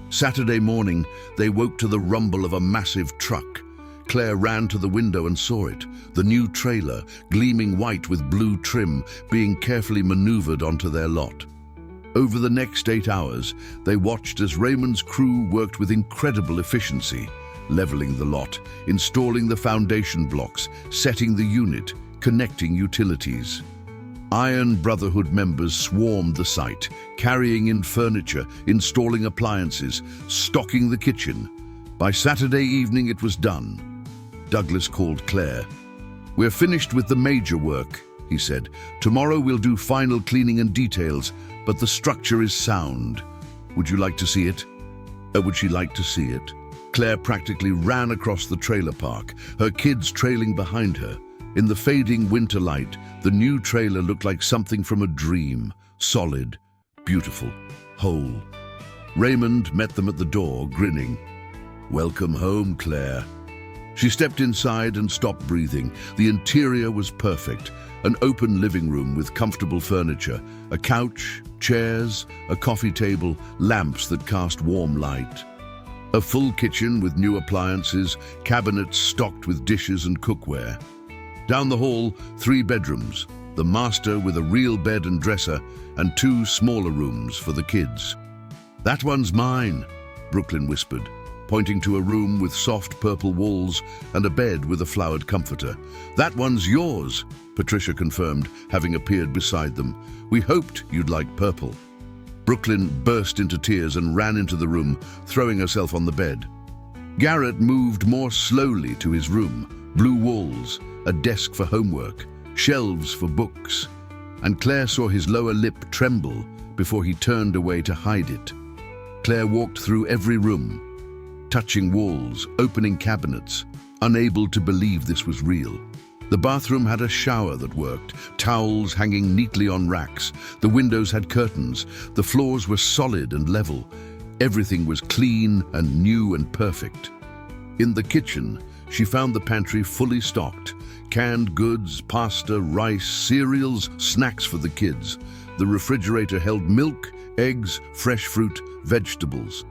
Saturday morning, they woke to the rumble of a massive truck. Claire ran to the window and saw it, the new trailer, gleaming white with blue trim, being carefully maneuvered onto their lot. Over the next 8 hours, they watched as Raymond's crew worked with incredible efficiency, leveling the lot, installing the foundation blocks, setting the unit, connecting utilities. Iron Brotherhood members swarmed the site, carrying in furniture, installing appliances, stocking the kitchen. By Saturday evening it was done. Douglas called Claire. "We're finished with the major work," he said. "Tomorrow we'll do final cleaning and details, but the structure is sound. Would you like to see it?" Would she like to see it? Claire practically ran across the trailer park, her kids trailing behind her. In the fading winter light, the new trailer looked like something from a dream, solid, beautiful, whole. Raymond met them at the door, grinning. "Welcome home, Claire." She stepped inside and stopped breathing. The interior was perfect. An open living room with comfortable furniture, a couch, chairs, a coffee table, lamps that cast warm light. A full kitchen with new appliances, cabinets stocked with dishes and cookware. Down the hall, 3 bedrooms, the master with a real bed and dresser, and 2 smaller rooms for the kids. "That one's mine," Brooklyn whispered, pointing to a room with soft purple walls and a bed with a flowered comforter. "That one's yours," Patricia confirmed, having appeared beside them. "We hoped you'd like purple." Brooklyn burst into tears and ran into the room, throwing herself on the bed. Garrett moved more slowly to his room. Blue walls, a desk for homework, shelves for books. And Claire saw his lower lip tremble before he turned away to hide it. Claire walked through every room, touching walls, opening cabinets, unable to believe this was real. The bathroom had a shower that worked, towels hanging neatly on racks. The windows had curtains. The floors were solid and level. Everything was clean and new and perfect. In the kitchen, she found the pantry fully stocked. Canned goods, pasta, rice, cereals, snacks for the kids. The refrigerator held milk, eggs, fresh fruit, vegetables.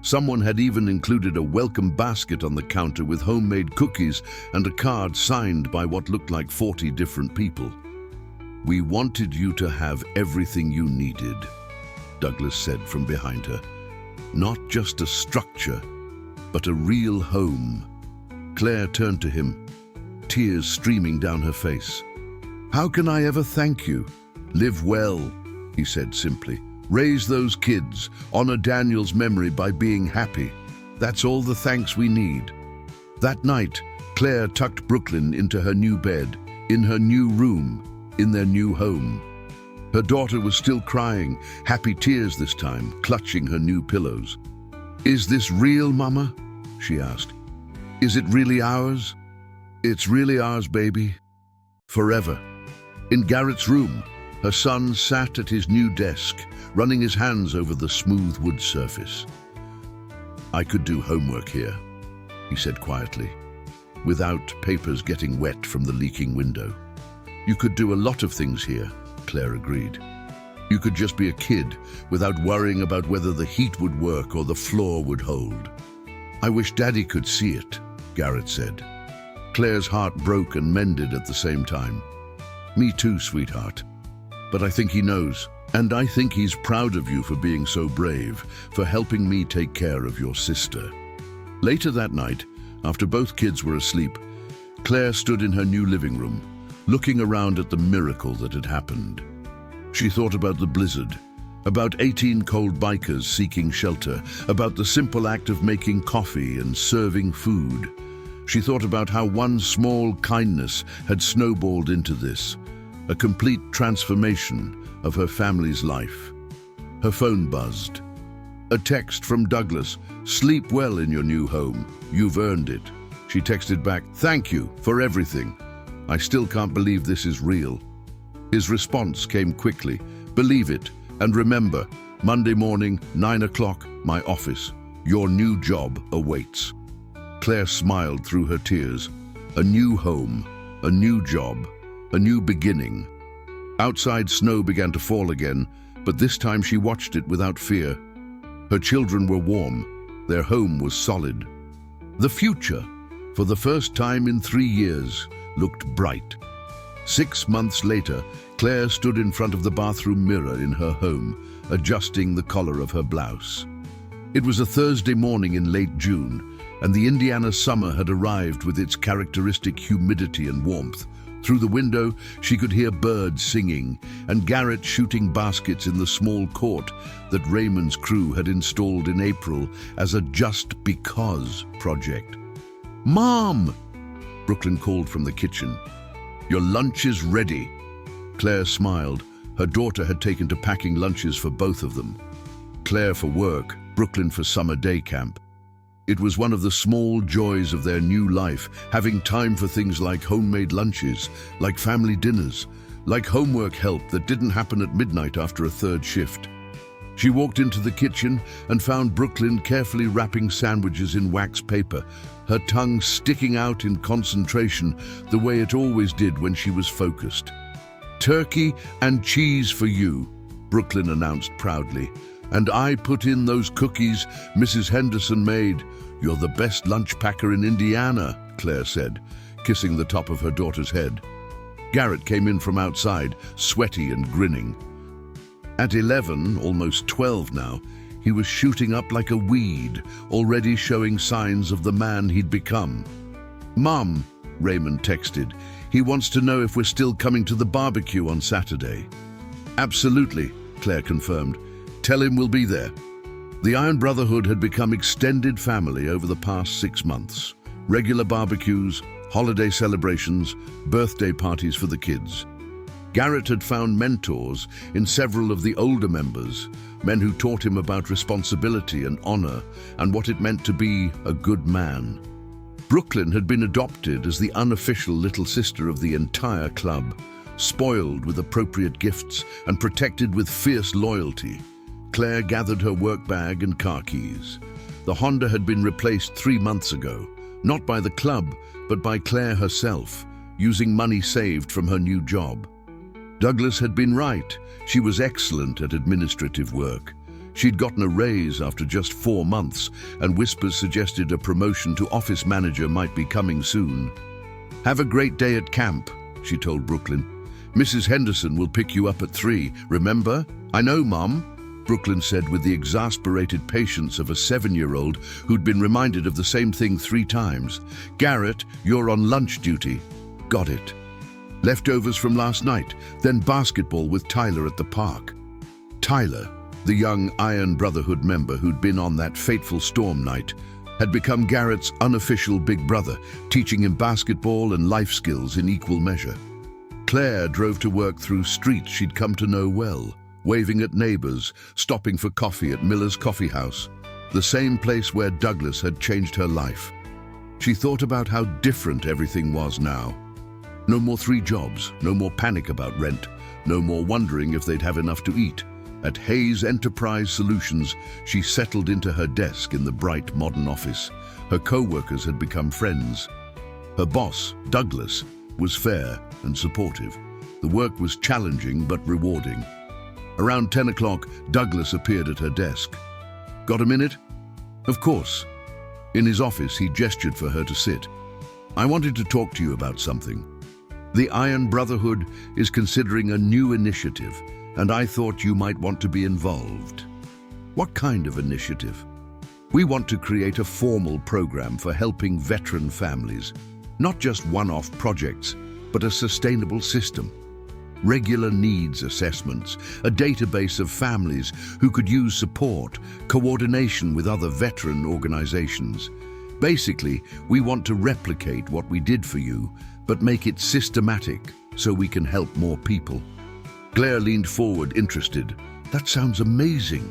Someone had even included a welcome basket on the counter with homemade cookies and a card signed by what looked like 40 different people. "We wanted you to have everything you needed," Douglas said from behind her. "Not just a structure, but a real home." Claire turned to him, tears streaming down her face. "How can I ever thank you? Live well," he said simply. "Raise those kids, honor Daniel's memory by being happy. That's all the thanks we need." That night, Claire tucked Brooklyn into her new bed, in her new room, in their new home. Her daughter was still crying, happy tears this time, clutching her new pillows. "Is this real, Mama?" she asked. "Is it really ours?" "It's really ours, baby. Forever." In Garrett's room, her son sat at his new desk, running his hands over the smooth wood surface. "I could do homework here," he said quietly, without papers getting wet from the leaking window. "You could do a lot of things here," Claire agreed. "You could just be a kid without worrying about whether the heat would work or the floor would hold." "I wish Daddy could see it," Garrett said. Claire's heart broke and mended at the same time. "Me too, sweetheart. But I think he knows. And I think he's proud of you for being so brave, for helping me take care of your sister." Later that night, after both kids were asleep, Claire stood in her new living room, looking around at the miracle that had happened. She thought about the blizzard, about 18 cold bikers seeking shelter, about the simple act of making coffee and serving food. She thought about how one small kindness had snowballed into this, a complete transformation of her family's life. Her phone buzzed. A text from Douglas: "Sleep well in your new home. You've earned it." She texted back, "Thank you for everything. I still can't believe this is real." His response came quickly: "Believe it, and remember, Monday morning, 9 o'clock, my office. Your new job awaits." Claire smiled through her tears. A new home, a new job, a new beginning. Outside, snow began to fall again, but this time she watched it without fear. Her children were warm. Their home was solid. The future, for the first time in 3 years, looked bright. 6 months later, Claire stood in front of the bathroom mirror in her home, adjusting the collar of her blouse. It was a Thursday morning in late June, and the Indiana summer had arrived with its characteristic humidity and warmth. Through the window, she could hear birds singing and Garrett shooting baskets in the small court that Raymond's crew had installed in April as a just because project. "Mom!" Brooklyn called from the kitchen. "Your lunch is ready." Claire smiled. Her daughter had taken to packing lunches for both of them. Claire for work, Brooklyn for summer day camp. It was one of the small joys of their new life, having time for things like homemade lunches, like family dinners, like homework help that didn't happen at midnight after a third shift. She walked into the kitchen and found Brooklyn carefully wrapping sandwiches in wax paper, her tongue sticking out in concentration the way it always did when she was focused. "Turkey and cheese for you," Brooklyn announced proudly. "And I put in those cookies Mrs. Henderson made. You're the best lunch packer in Indiana," Claire said, kissing the top of her daughter's head. Garrett came in from outside, sweaty and grinning. At 11, almost 12 now, he was shooting up like a weed, already showing signs of the man he'd become. "Mom," Raymond texted, "he wants to know if we're still coming to the barbecue on Saturday." "Absolutely," Claire confirmed. "Tell him we'll be there." The Iron Brotherhood had become extended family over the past 6 months. Regular barbecues, holiday celebrations, birthday parties for the kids. Garrett had found mentors in several of the older members, men who taught him about responsibility and honor and what it meant to be a good man. Brooklyn had been adopted as the unofficial little sister of the entire club, spoiled with appropriate gifts and protected with fierce loyalty. Claire gathered her work bag and car keys. The Honda had been replaced 3 months ago, not by the club, but by Claire herself, using money saved from her new job. Douglas had been right. She was excellent at administrative work. She'd gotten a raise after just 4 months, and whispers suggested a promotion to office manager might be coming soon. "Have a great day at camp," she told Brooklyn. "Mrs. Henderson will pick you up at 3, remember?" "I know, Mom," Brooklyn said with the exasperated patience of a 7-year-old who'd been reminded of the same thing 3 times. "Garrett, you're on lunch duty." "Got it." Leftovers from last night, then basketball with Tyler at the park. Tyler, the young Iron Brotherhood member who'd been on that fateful storm night, had become Garrett's unofficial big brother, teaching him basketball and life skills in equal measure. Claire drove to work through streets she'd come to know well, waving at neighbors, stopping for coffee at Miller's Coffee House, the same place where Douglas had changed her life. She thought about how different everything was now. No more 3 jobs, no more panic about rent, no more wondering if they'd have enough to eat. At Hayes Enterprise Solutions, she settled into her desk in the bright modern office. Her co-workers had become friends. Her boss, Douglas, was fair and supportive. The work was challenging but rewarding. Around 10 o'clock, Douglas appeared at her desk. "Got a minute?" "Of course." In his office, he gestured for her to sit. "I wanted to talk to you about something. The Iron Brotherhood is considering a new initiative, and I thought you might want to be involved." "What kind of initiative?" "We want to create a formal program for helping veteran families, not just one-off projects, but a sustainable system. Regular needs assessments, a database of families who could use support, coordination with other veteran organizations. Basically, we want to replicate what we did for you, but make it systematic so we can help more people." Claire leaned forward, interested. "That sounds amazing.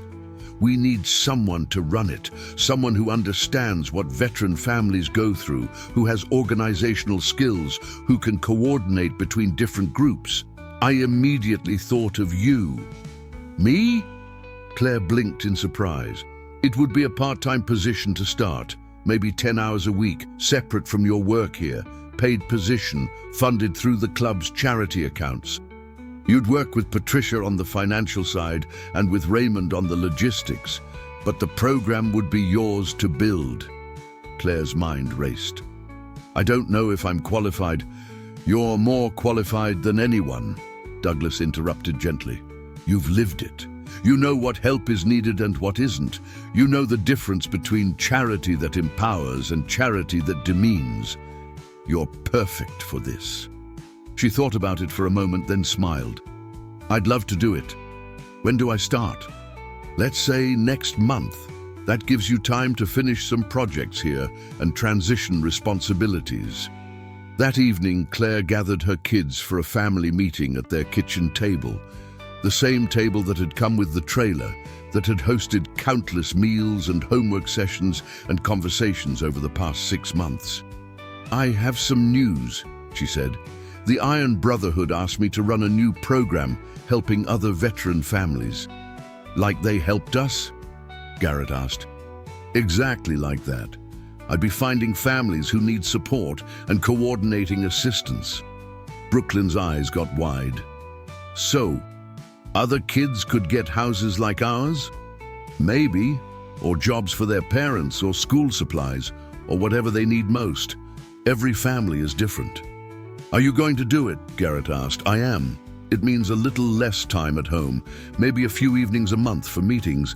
We need someone to run it, someone who understands what veteran families go through, who has organizational skills, who can coordinate between different groups. I immediately thought of you." "Me?" Claire blinked in surprise. "It would be a part-time position to start, maybe 10 hours a week, separate from your work here, paid position, funded through the club's charity accounts. You'd work with Patricia on the financial side and with Raymond on the logistics, but the program would be yours to build." Claire's mind raced. "I don't know if I'm qualified." "You're more qualified than anyone," Douglas interrupted gently. "You've lived it. You know what help is needed and what isn't. You know the difference between charity that empowers and charity that demeans. You're perfect for this." She thought about it for a moment, then smiled. "I'd love to do it. When do I start?" "Let's say next month. That gives you time to finish some projects here and transition responsibilities." That evening, Claire gathered her kids for a family meeting at their kitchen table, the same table that had come with the trailer, that had hosted countless meals and homework sessions and conversations over the past 6 months. "I have some news," she said. "The Iron Brotherhood asked me to run a new program helping other veteran families." "Like they helped us?" Garrett asked. "Exactly like that. I'd be finding families who need support and coordinating assistance." Brooklyn's eyes got wide. "So, other kids could get houses like ours?" "Maybe, or jobs for their parents or school supplies, or whatever they need most. Every family is different." "Are you going to do it?" Garrett asked. "I am. It means a little less time at home, maybe a few evenings a month for meetings,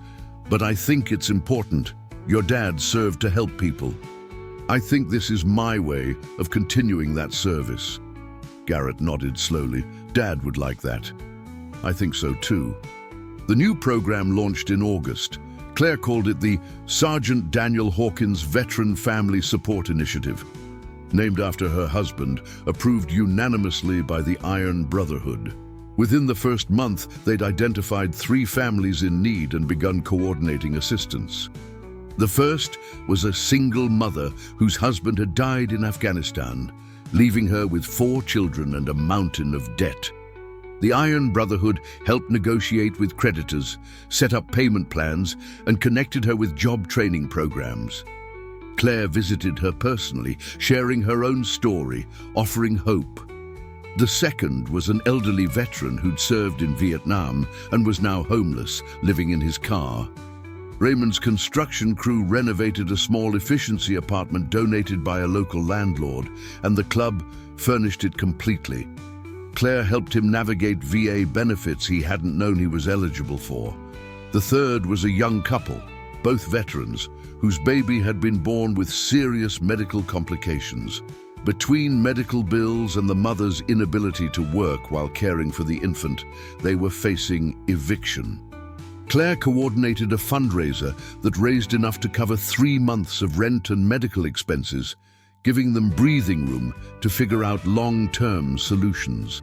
but I think it's important. Your dad served to help people. I think this is my way of continuing that service." Garrett nodded slowly. "Dad would like that." "I think so too." The new program launched in August. Claire called it the Sergeant Daniel Hawkins Veteran Family Support Initiative, named after her husband, approved unanimously by the Iron Brotherhood. Within the first month, they'd identified 3 families in need and begun coordinating assistance. The first was a single mother whose husband had died in Afghanistan, leaving her with 4 children and a mountain of debt. The Iron Brotherhood helped negotiate with creditors, set up payment plans, and connected her with job training programs. Claire visited her personally, sharing her own story, offering hope. The second was an elderly veteran who'd served in Vietnam and was now homeless, living in his car. Raymond's construction crew renovated a small efficiency apartment donated by a local landlord, and the club furnished it completely. Claire helped him navigate VA benefits he hadn't known he was eligible for. The third was a young couple, both veterans, whose baby had been born with serious medical complications. Between medical bills and the mother's inability to work while caring for the infant, they were facing eviction. Claire coordinated a fundraiser that raised enough to cover 3 months of rent and medical expenses, giving them breathing room to figure out long-term solutions.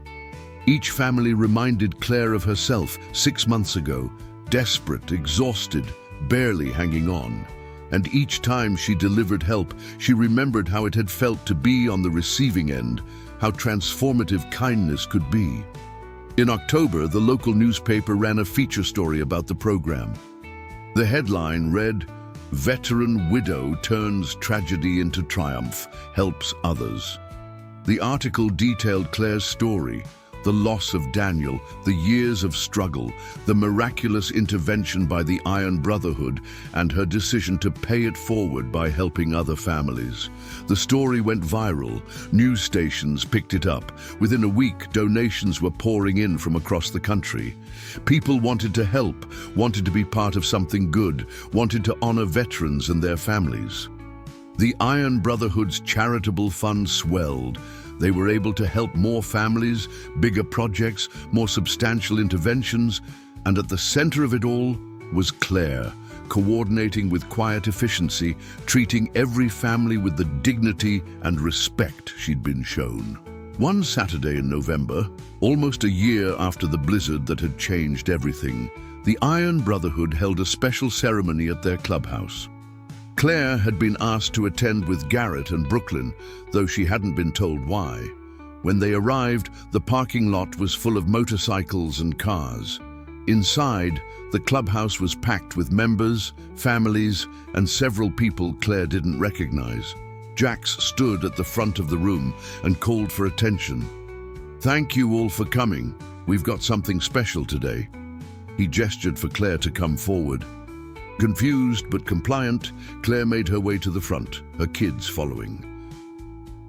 Each family reminded Claire of herself 6 months ago, desperate, exhausted, barely hanging on. And each time she delivered help, she remembered how it had felt to be on the receiving end, how transformative kindness could be. In October, the local newspaper ran a feature story about the program. The headline read, "Veteran Widow Turns Tragedy into Triumph, Helps Others." The article detailed Claire's story, the loss of Daniel, the years of struggle, the miraculous intervention by the Iron Brotherhood, and her decision to pay it forward by helping other families. The story went viral. News stations picked it up. Within a week, donations were pouring in from across the country. People wanted to help, wanted to be part of something good, wanted to honor veterans and their families. The Iron Brotherhood's charitable fund swelled. They were able to help more families, bigger projects, more substantial interventions, and at the center of it all was Claire, coordinating with quiet efficiency, treating every family with the dignity and respect she'd been shown. One Saturday in November, almost a year after the blizzard that had changed everything, the Iron Brotherhood held a special ceremony at their clubhouse. Claire had been asked to attend with Garrett and Brooklyn, though she hadn't been told why. When they arrived, the parking lot was full of motorcycles and cars. Inside, the clubhouse was packed with members, families, and several people Claire didn't recognize. Jax stood at the front of the room and called for attention. "Thank you all for coming. We've got something special today." He gestured for Claire to come forward. Confused but compliant, Claire made her way to the front, her kids following.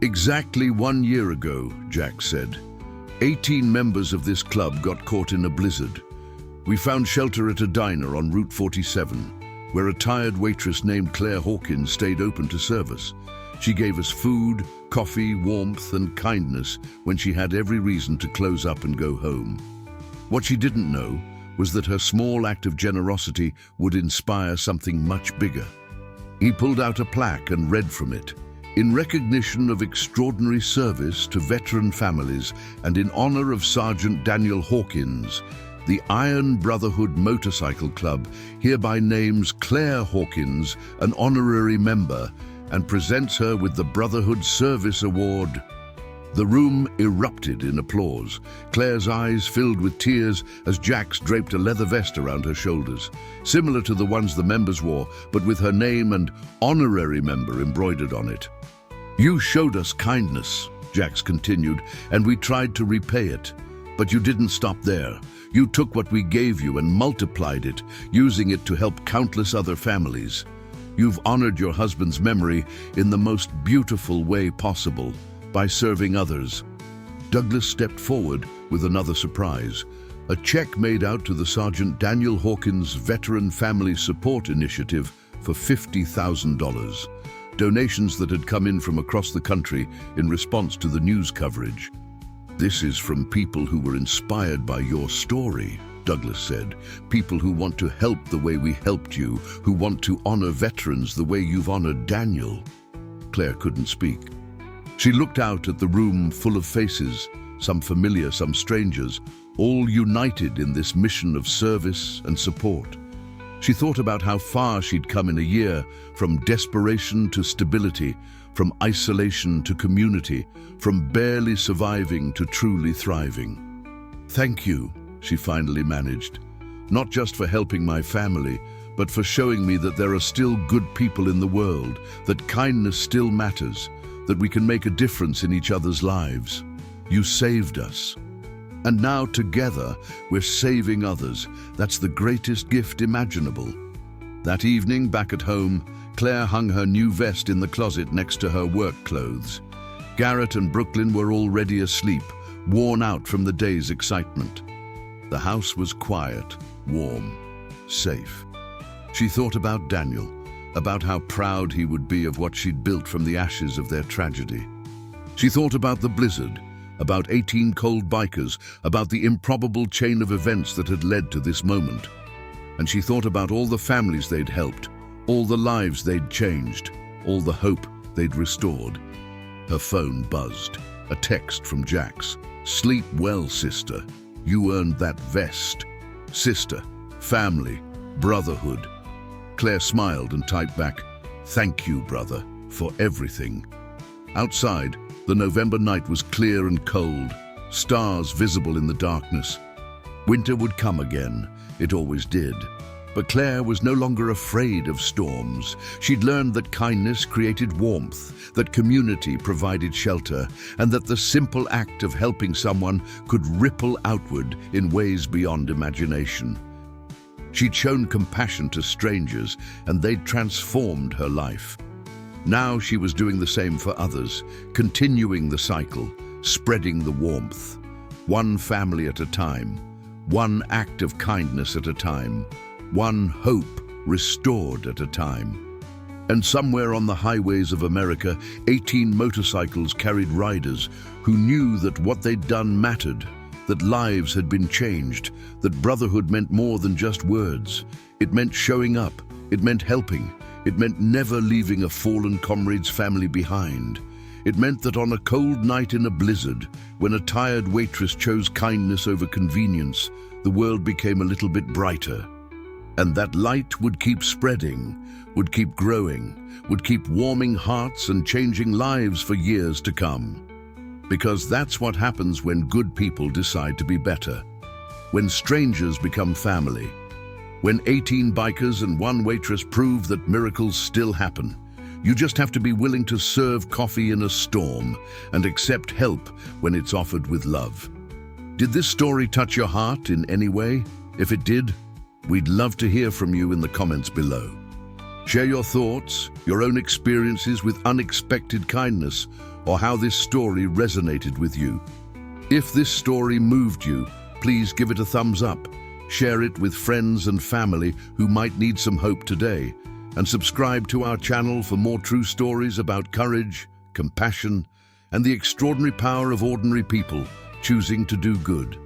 "Exactly 1 year ago," Jack said, 18 members of this club got caught in a blizzard. We found shelter at a diner on Route 47, where a tired waitress named Claire Hawkins stayed open to serve us. She gave us food, coffee, warmth, and kindness when she had every reason to close up and go home. What she didn't know was that her small act of generosity would inspire something much bigger. He pulled out a plaque and read from it. "In recognition of extraordinary service to veteran families and in honor of Sergeant Daniel Hawkins, the Iron Brotherhood Motorcycle Club hereby names Claire Hawkins an honorary member and presents her with the Brotherhood Service Award." The room erupted in applause. Claire's eyes filled with tears as Jax draped a leather vest around her shoulders, similar to the ones the members wore, but with her name and honorary member embroidered on it. "You showed us kindness," Jax continued, "and we tried to repay it. But you didn't stop there. You took what we gave you and multiplied it, using it to help countless other families. You've honored your husband's memory in the most beautiful way possible, by serving others." Douglas stepped forward with another surprise. A check made out to the Sergeant Daniel Hawkins Veteran Family Support Initiative for $50,000. Donations that had come in from across the country in response to the news coverage. "This is from people who were inspired by your story," Douglas said. "People who want to help the way we helped you, who want to honor veterans the way you've honored Daniel." Claire couldn't speak. She looked out at the room full of faces, some familiar, some strangers, all united in this mission of service and support. She thought about how far she'd come in a year, from desperation to stability, from isolation to community, from barely surviving to truly thriving. "Thank you," she finally managed, "not just for helping my family, but for showing me that there are still good people in the world, that kindness still matters, that we can make a difference in each other's lives." You saved us. And now together, we're saving others. That's the greatest gift imaginable. That evening, back at home, Claire hung her new vest in the closet next to her work clothes. Garrett and Brooklyn were already asleep, worn out from the day's excitement. The house was quiet, warm, safe. She thought about Daniel, about how proud he would be of what she'd built from the ashes of their tragedy. She thought about the blizzard, about 18 cold bikers, about the improbable chain of events that had led to this moment. And she thought about all the families they'd helped, all the lives they'd changed, all the hope they'd restored. Her phone buzzed. A text from Jax. "Sleep well, sister. You earned that vest." Sister, family, brotherhood. Claire smiled and typed back, "Thank you, brother, for everything." Outside, the November night was clear and cold, stars visible in the darkness. Winter would come again, it always did. But Claire was no longer afraid of storms. She'd learned that kindness created warmth, that community provided shelter, and that the simple act of helping someone could ripple outward in ways beyond imagination. She'd shown compassion to strangers, and they'd transformed her life. Now she was doing the same for others, continuing the cycle, spreading the warmth. One family at a time, one act of kindness at a time, one hope restored at a time. And somewhere on the highways of America, 18 motorcycles carried riders who knew that what they'd done mattered, that lives had been changed, that brotherhood meant more than just words. It meant showing up, it meant helping, it meant never leaving a fallen comrade's family behind. It meant that on a cold night in a blizzard, when a tired waitress chose kindness over convenience, the world became a little bit brighter. And that light would keep spreading, would keep growing, would keep warming hearts and changing lives for years to come. Because that's what happens when good people decide to be better. When strangers become family. When 18 bikers and one waitress prove that miracles still happen. You just have to be willing to serve coffee in a storm and accept help when it's offered with love. Did this story touch your heart in any way? If it did, we'd love to hear from you in the comments below. Share your thoughts, your own experiences with unexpected kindness, or how this story resonated with you. If this story moved you, please give it a thumbs up. Share it with friends and family who might need some hope today. And subscribe to our channel for more true stories about courage, compassion, and the extraordinary power of ordinary people choosing to do good.